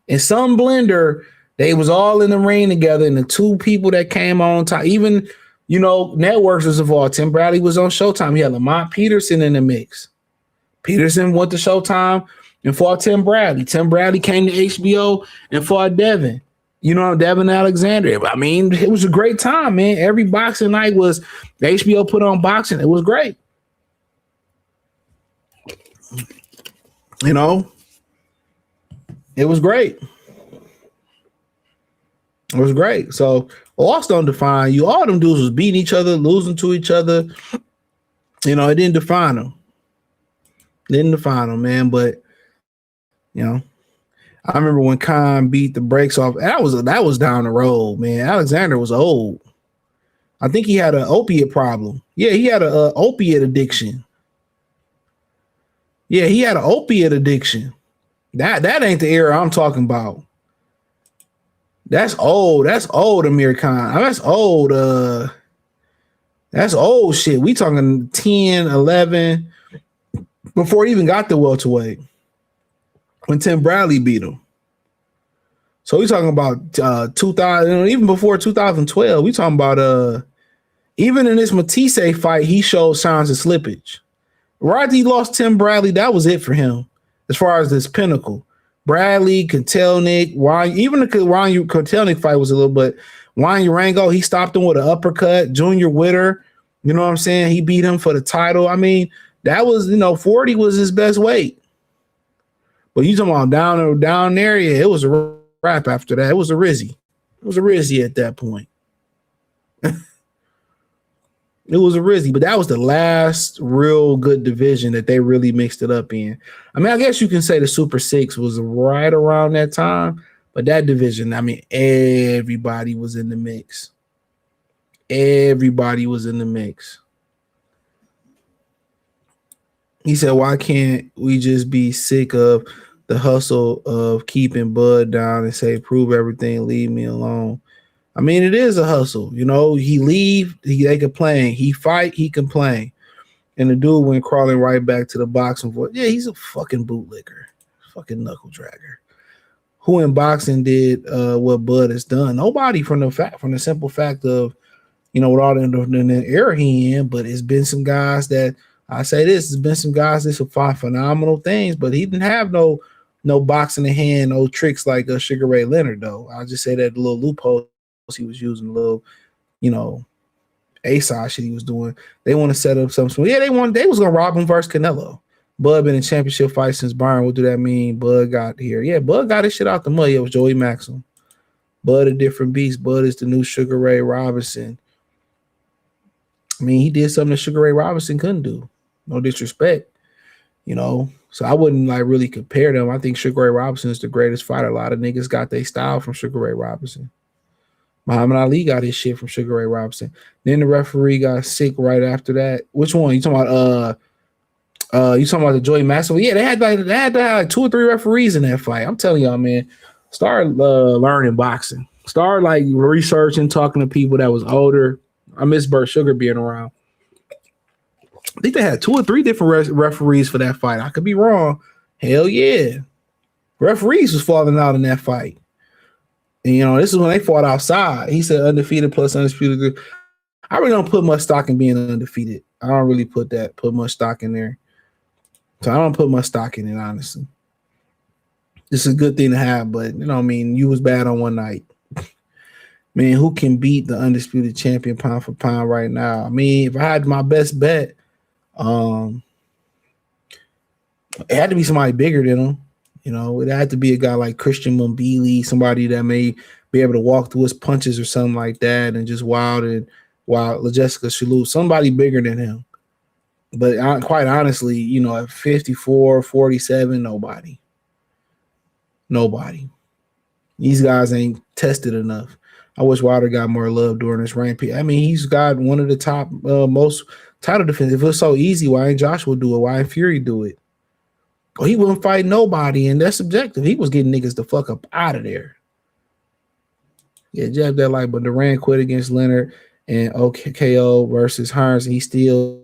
In some blender, they was all in the ring together, and the 2 people that came on top, even networks was involved. Tim Bradley was on Showtime. He had Lamont Peterson in the mix. Peterson went to Showtime and fought Tim Bradley. Tim Bradley came to HBO and fought Devin. Devin Alexander. It was a great time, man. Every boxing night was HBO put on boxing. It was great. It was great. It was great. So loss don't define you. All them dudes was beating each other, losing to each other. It didn't define them. Didn't define them, man. But I remember when Khan beat the brakes off. That was down the road, man. Alexander was old. I think he had an opiate problem. Yeah, he had a opiate addiction. Yeah, he had an opiate addiction. That ain't the era I'm talking about. That's old. That's old, Amir Khan. That's old. That's old shit. We talking 10, 11, before he even got the welterweight. When Tim Bradley beat him. So we talking about 2000, even before 2012. We talking about even in this Matisse fight, he showed signs of slippage. Right after he lost Tim Bradley, that was it for him as far as this pinnacle. Bradley, Kotelnik, even the Kotelnik fight was a little bit. Juan Urango, he stopped him with an uppercut. Junior Witter, you know what I'm saying? He beat him for the title. I mean, that was, 40 was his best weight. But you talking about down there, yeah, it was a wrap after that. It was a Rizzy. It was a Rizzy at that point. It was a Rizzy, but that was the last real good division that they really mixed it up in. I mean, I guess you can say the Super Six was right around that time, but that division, I mean, everybody was in the mix. Everybody was in the mix. He said, why can't we just be sick of the hustle of keeping Bud down and say, prove everything, leave me alone? I mean, it is a hustle. He leave, they complain. He fight, he complain. And the dude went crawling right back to the boxing for, yeah, he's a fucking bootlicker, fucking knuckle dragger. Who in boxing did what Bud has done? Nobody from the simple fact of, with all the era he in, but it's been some guys that, I say this, there's been some guys that have fought phenomenal things, but he didn't have no boxing in hand, no tricks like Sugar Ray Leonard, though. I'll just say that the little loophole he was using, a little, A-side shit he was doing. They want to set up something. Yeah, they was going to rob him versus Canelo. Bud been in championship fight since Byron. What do that mean? Bud got here. Yeah, Bud got his shit out the mud. Yeah, it was Joey Maxim. Bud a different beast. Bud is the new Sugar Ray Robinson. I mean, he did something that Sugar Ray Robinson couldn't do. No disrespect, So I wouldn't really compare them. I think Sugar Ray Robinson is the greatest fighter. A lot of niggas got their style from Sugar Ray Robinson. Muhammad Ali got his shit from Sugar Ray Robinson. Then the referee got sick right after that. Which one? You talking about the Joey Maxwell? Yeah, they had to have 2 or 3 referees in that fight. I'm telling y'all, man, start learning boxing. Start researching, talking to people that was older. I miss Burt Sugar being around. I think they had 2 or 3 different referees for that fight. I could be wrong. Hell yeah. Referees was falling out in that fight. And, this is when they fought outside. He said undefeated plus undisputed. I really don't put much stock in being undefeated. I don't really put much stock in there. So I don't put much stock in it, honestly. It's a good thing to have, but, you was bad on one night. Man, who can beat the undisputed champion pound for pound right now? I mean, if I had my best bet, it had to be somebody bigger than him. It had to be a guy like Christian Mbili, somebody that may be able to walk through his punches or something like that, and just wild Jessica Shalhoub, somebody bigger than him. But quite honestly, at 54, 47, nobody. These guys ain't tested enough. I wish Wilder got more love during his reign. I mean, he's got one of the top most title defense. If it was so easy, why ain't Joshua do it? Why ain't Fury do it? Well, he wouldn't fight nobody, and that's subjective. He was getting niggas the fuck up out of there. Yeah, Jeff, that but Durant quit against Leonard and KO versus Hearns, and he still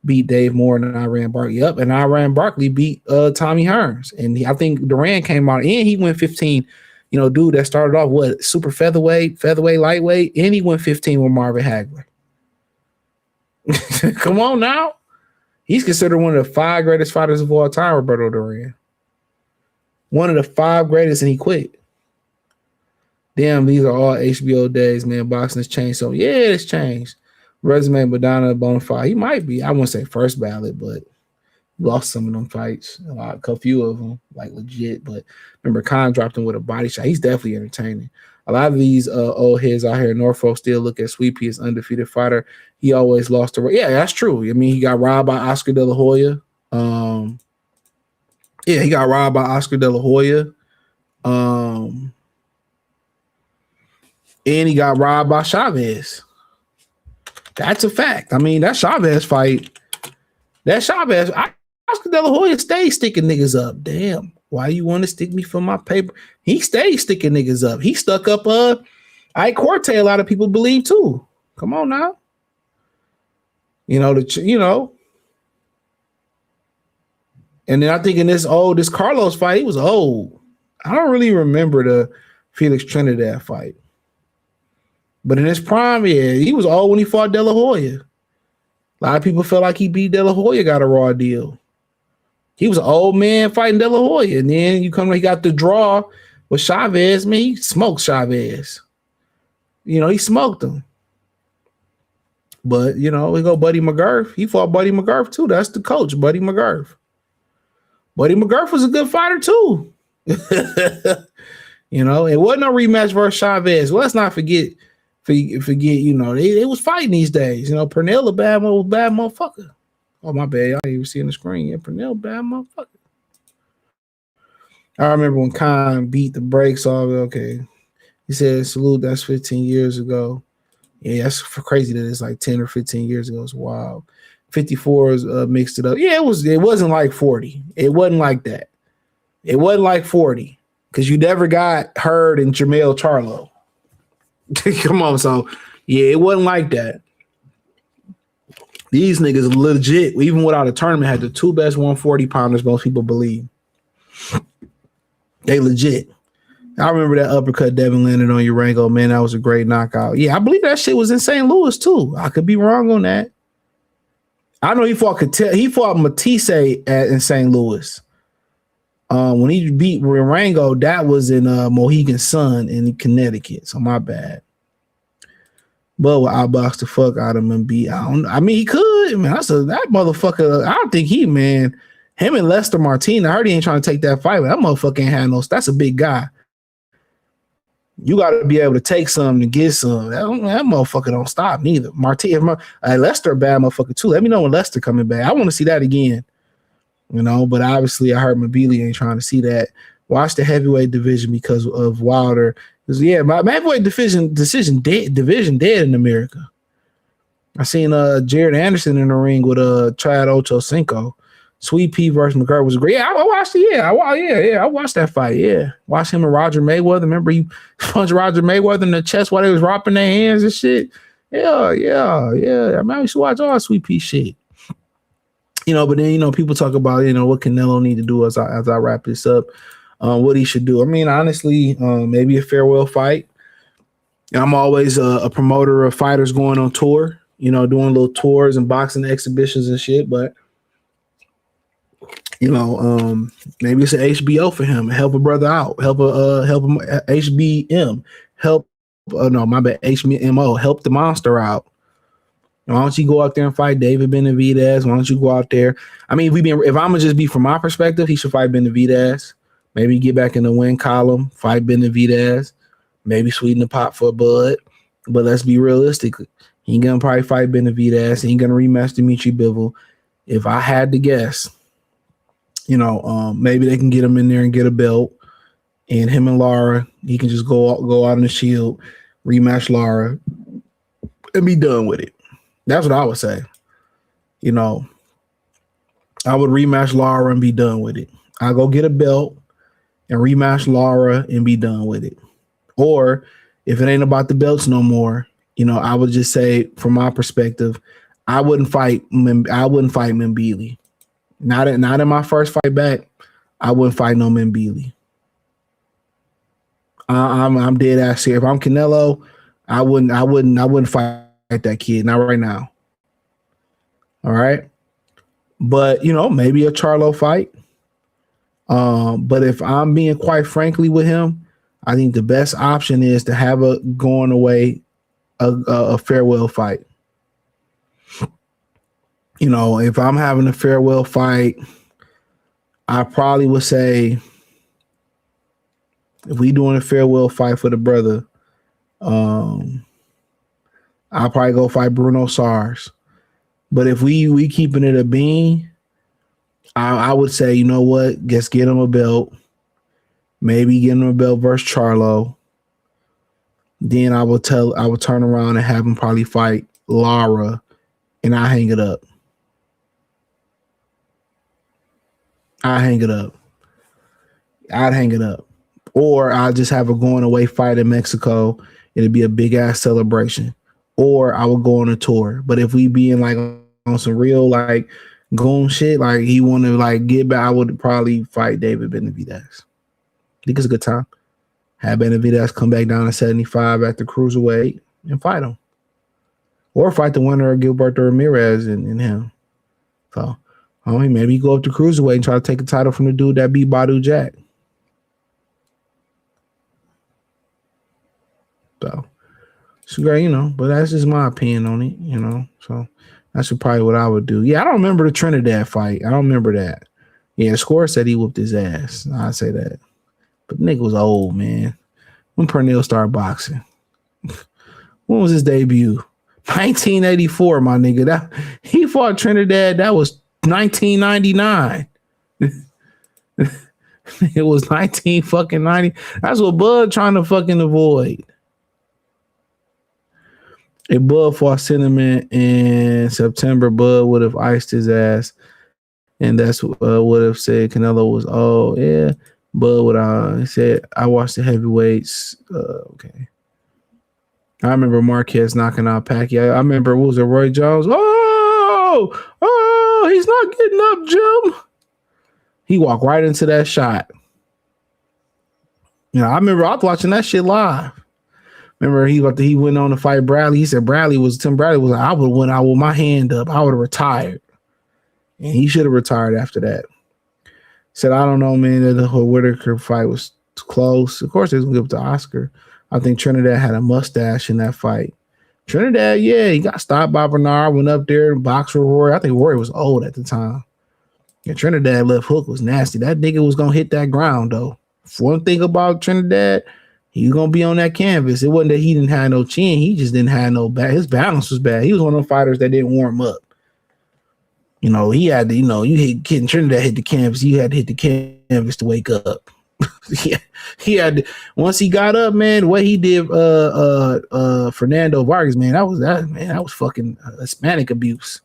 beat Dave Moore and Iran Barkley. Yep, and Iran Barkley beat Tommy Hearns. And I think Durant came out, and he went 15. Dude that started off, super featherweight, lightweight, and he went 15 with Marvin Hagler. Come on now. He's considered one of the 5 greatest fighters of all time, Roberto Duran. One of the 5 greatest, and he quit. Damn, these are all HBO days, man. Boxing has changed. So, yeah, it's changed. Resume, Madonna, Bonafide. He might be. I wouldn't say first ballot, but lost some of them fights. A few of them, legit. But remember, Khan dropped him with a body shot. He's definitely entertaining. A lot of these old heads out here in Norfolk still look at Sweet Pea as undefeated fighter. He always lost the. Yeah, that's true. I mean, he got robbed by Oscar De La Hoya. He got robbed by Oscar De La Hoya. And he got robbed by Chavez. That's a fact. I mean, that Chavez fight. Oscar De La Hoya stayed sticking niggas up. Damn. Why you want to stick me for my paper? He stayed sticking niggas up. He stuck up Ike Corte, a lot of people believe too. Come on now. And then I think in this Carlos fight, he was old. I don't really remember the Felix Trinidad fight. But in his prime, yeah, he was old when he fought De La Hoya. A lot of people felt like he beat De La Hoya, got a raw deal. He was an old man fighting De La Hoya. And then he got the draw with Chavez. Man, he smoked Chavez. he smoked him. But, we go Buddy McGurf. He fought Buddy McGurf, too. That's the coach, Buddy McGurf. Buddy McGurf was a good fighter, too. It wasn't no rematch versus Chavez. Well, let's not forget, they was fighting these days. Pernell a bad motherfucker. Oh, my bad. Y'all ain't even seeing the screen. Yeah, Pernell, bad motherfucker. I remember when Khan beat the brakes off. Okay. He said, salute, that's 15 years ago. Yeah, that's crazy that it's like 10 or 15 years ago. It's wild. 54 is mixed it up. Yeah, it wasn't like 40. It wasn't like that. It wasn't like 40 because you never got Hurd and Jermell Charlo. Come on, so yeah, it wasn't like that. These niggas legit, even without a tournament, had the two best 140 pounders most people believe. They legit. I remember that uppercut Devin landed on Urango. Man, that was a great knockout. Yeah, I believe that shit was in St. Louis too. I could be wrong on that. I know he fought Matisse in St. Louis. When he beat Urango, that was in Mohegan Sun in Connecticut. So my bad. But I boxed the fuck out of him and beat. He could. Man, that motherfucker. I don't think him and Lester Martinez. I heard he ain't trying to take that fight. But that motherfucker ain't had no. That's a big guy. You got to be able to take some to get some. That motherfucker don't stop neither. Lester a bad motherfucker too. Let me know when Lester coming back. I want to see that again. But obviously I heard Mabili ain't trying to see that. Watch the heavyweight division because of Wilder. Yeah, my heavyweight division dead in America. I seen Jared Anderson in the ring with Chad Ochocinco. Sweet Pea versus McGurk was great. Yeah, I watched it. Yeah, I watched that fight. Yeah, watched him and Roger Mayweather. Remember he punched Roger Mayweather in the chest while they was wrapping their hands and shit. Yeah. I mean, I used to watch all Sweet Pea shit. But then people talk about what Canelo need to do as I wrap this up. What he should do. I mean, honestly, maybe a farewell fight. I'm always a promoter of fighters going on tour. Doing little tours and boxing exhibitions and shit, but. Maybe it's an HBO for him. Help a brother out. Help him. HBM. HMO. Help the monster out. Why don't you go out there and fight David Benavidez? Why don't you go out there? I mean, if I'm gonna just be from my perspective, he should fight Benavidez. Maybe get back in the win column, fight Benavidez. Maybe sweeten the pot for Bud. But let's be realistic. He ain't gonna probably fight Benavidez. He ain't gonna rematch Dimitri Bivol. If I had to guess. Maybe they can get him in there and get a belt, and him and Lara, he can just go out on the Shield, rematch Lara, and be done with it. That's what I would say. I would rematch Lara and be done with it. I go get a belt and rematch Lara and be done with it. Or if it ain't about the belts no more, I would just say, from my perspective, I wouldn't fight Mbili. Not in my first fight back. I wouldn't fight no Mbili. I'm dead ass here. If I'm Canelo, I wouldn't fight that kid. Not right now. All right. But maybe a Charlo fight. But if I'm being quite frankly with him, I think the best option is to have a going away a farewell fight. If I'm having a farewell fight, I probably would say, if we doing a farewell fight for the brother, I'll probably go fight Bruno Sars. But if we keeping it a bean, I would say, you know what? Just get him a belt. Maybe get him a belt versus Charlo. Then I would turn around and have him probably fight Lara, and I hang it up. I'd hang it up. Or I'll just have a going away fight in Mexico. It'd be a big ass celebration. Or I would go on a tour. But if we be in on some real goon shit, he want to get back, I would probably fight David Benavidez. I think it's a good time. Have Benavidez come back down to 75 at the cruiserweight and fight him. Or fight the winner of Gilberto Ramirez and him. So maybe go up to cruiserweight and try to take a title from the dude that beat Badu Jack. It's great, you know, but that's just my opinion on it, you know. So that's probably what I would do. Yeah, I don't remember the Trinidad fight. I don't remember that. Yeah, the score said he whooped his ass. I'd say that. But nigga was old, man. When Pernell started boxing. When was his debut? 1984, my nigga. That he fought Trinidad. That was 1999. It was 19 fucking 90. That's what Bud trying to fucking avoid. If Bud fought Cinnamon in September, Bud would have iced his ass, and that's would have said Canelo was. Oh yeah, Bud would said I watched the heavyweights. Okay, I remember Marquez knocking out Pacquiao. I remember what was it, Roy Jones? Oh, he's not getting up, Jim. He walked right into that shot. You know, I remember I was watching that shit live. Remember he went on to fight Bradley. He said Tim Bradley was like, I would have went out with my hand up. I would have retired. And he should have retired after that. Said, I don't know, man, the whole Whitaker fight was close. Of course, they was going to give it to Oscar. I think Trinidad had a mustache in that fight. Trinidad, yeah, he got stopped by Bernard, went up there and boxed with Rory. I think Rory was old at the time. And Trinidad left hook was nasty. That nigga was going to hit that ground, though. One thing about Trinidad, he was gonna be on that canvas. It wasn't that he didn't have no chin. He just didn't have no back. His balance was bad. He was one of them fighters that didn't warm up. You know, he had to, you know, you hit Kid Trinidad hit the canvas. You had to hit the canvas to wake up. Yeah, he had to, once he got up, man, the way he did Fernando Vargas, man, that was fucking Hispanic abuse.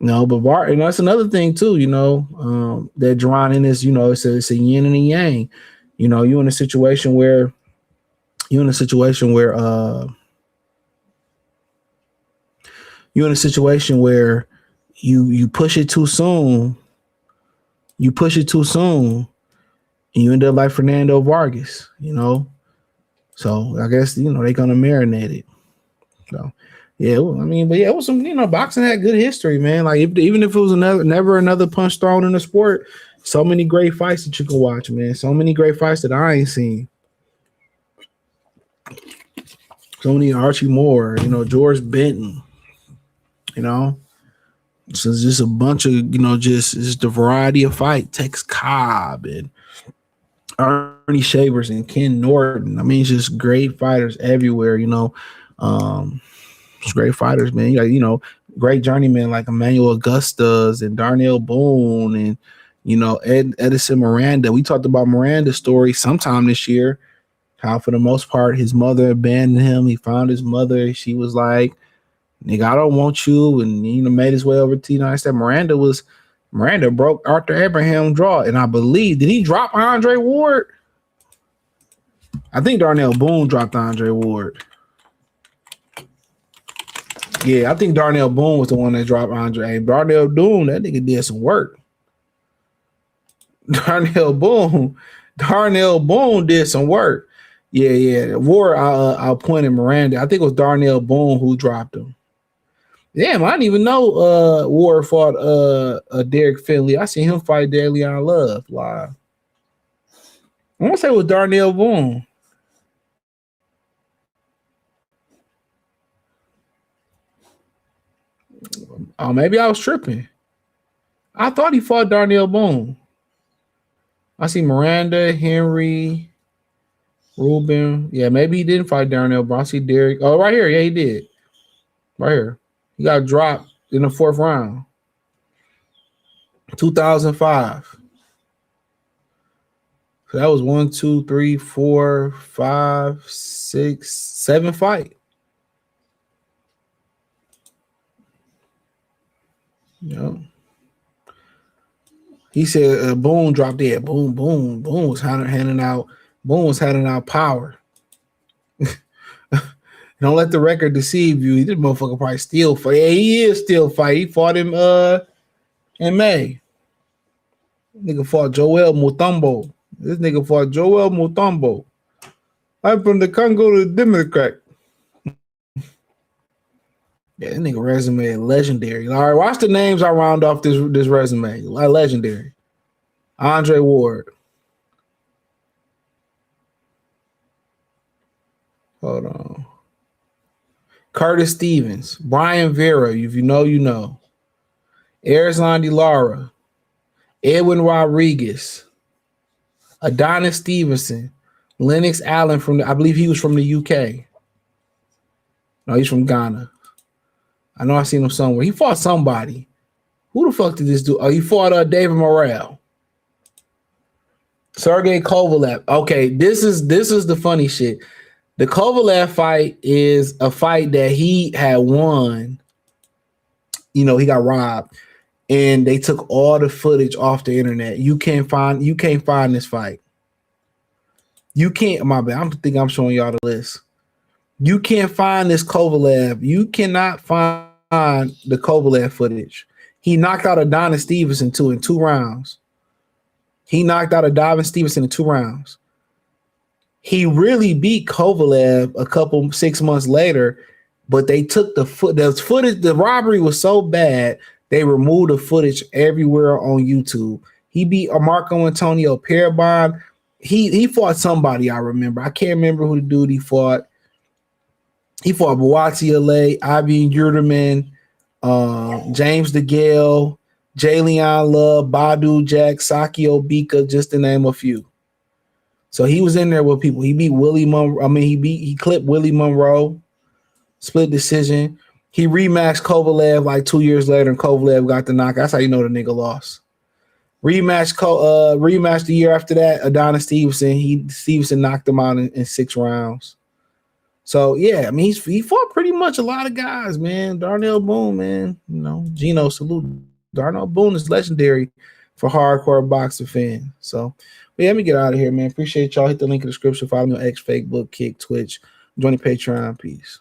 You know, but and that's another thing too, you know, that drawn in this, you know, it's a yin and a yang. You know, you're in a situation where you push it too soon. You push it too soon, and you end up like Fernando Vargas, you know. So I guess, you know, they're gonna marinate it. So yeah, I mean, but yeah, it was some, you know, boxing had good history, man. Like even if it was never another punch thrown in the sport, so many great fights that you can watch, man. So many great fights that I ain't seen. So many Archie Moore, you know, George Benton, you know. So it's just a bunch of, you know, just the variety of fight. Tex Cobb and Ernie Shavers and Ken Norton. I mean, it's just great fighters everywhere, you know. It's great fighters, man. You know, great journeymen like Emmanuel Augustus and Darnell Boone and, you know, Edison Miranda. We talked about Miranda's story sometime this year, how for the most part his mother abandoned him. He found his mother. She was like, nigga, I don't want you. And, you know, made his way over to the United States. Miranda broke Arthur Abraham's draw. And I believe, did he drop Andre Ward? I think Darnell Boone dropped Andre Ward. Yeah, I think Darnell Boone was the one that dropped Andre. Hey, Darnell Boone, that nigga did some work. Darnell Boone did some work. Yeah. Ward, I'll point at Miranda. I think it was Darnell Boone who dropped him. Damn, I didn't even know Ward fought Derek Finley. I seen him fight Leon Love live. I want to say it was Darnell Boone. Oh, maybe I was tripping. I thought he fought Darnell Boone. I see Miranda, Henry, Ruben. Yeah, maybe he didn't fight Darnell Boone. I see Derek. Oh, right here. Yeah, he did. Right here. He got dropped in the 4th round. 2005. So that was 1, 2, 3, 4, 5, 6, 7 fight. Yeah. He said Boone dropped dead. Boone was handing out power. Don't let the record deceive you. This motherfucker probably still fight. Yeah, he is still fight. He fought him in May. Nigga fought Joel Mutombo. This nigga fought Joel Mutombo. I'm from the Congo to the Democrat. Yeah, that nigga resume legendary. All right, watch the names I round off this resume. Legendary. Andre Ward. Hold on. Curtis Stevens, Brian Vera, if you know, you know. Arizlan De Lara, Edwin Rodriguez, Adonis Stevenson, Lennox Allen I believe he was from the UK. No, he's from Ghana. I know I seen him somewhere. He fought somebody. Who the fuck did this do? Oh, he fought David Morrell. Sergey Kovalev. Okay, this is the funny shit. The Kovalev fight is a fight that he had won. You know, he got robbed, and they took all the footage off the internet. You can't find this fight. You can't. My bad. I'm showing y'all the list. You can't find this Kovalev. You cannot find the Kovalev footage. He knocked out Adonis Stevenson in 2 rounds. He knocked out Adonis Stevenson in 2 rounds. He really beat Kovalev 6 months later, but they took the footage. The robbery was so bad, they removed the footage everywhere on YouTube. He beat Marco Antonio Parabon. He fought somebody, I remember. I can't remember who the dude he fought. He fought Bawati Ale, Ivan Yurderman, James DeGale, Jalen Love, Badu Jack, Saki Obika, just to name a few. So he was in there with people. He beat Willie Monroe. He clipped Willie Monroe, split decision. He rematched Kovalev like 2 years later, and Kovalev got the knockout. That's how you know the nigga lost. Rematch the year after that, Adonis Stevenson. Stevenson knocked him out in 6 rounds. So yeah, I mean he fought pretty much a lot of guys, man. Darnell Boone, man, you know, Gino salute. Darnell Boone is legendary for hardcore boxing fans. So but yeah, let me get out of here, man. Appreciate y'all. Hit the link in the description. Follow me on X, Facebook, Kick, Twitch. Join the Patreon. Peace.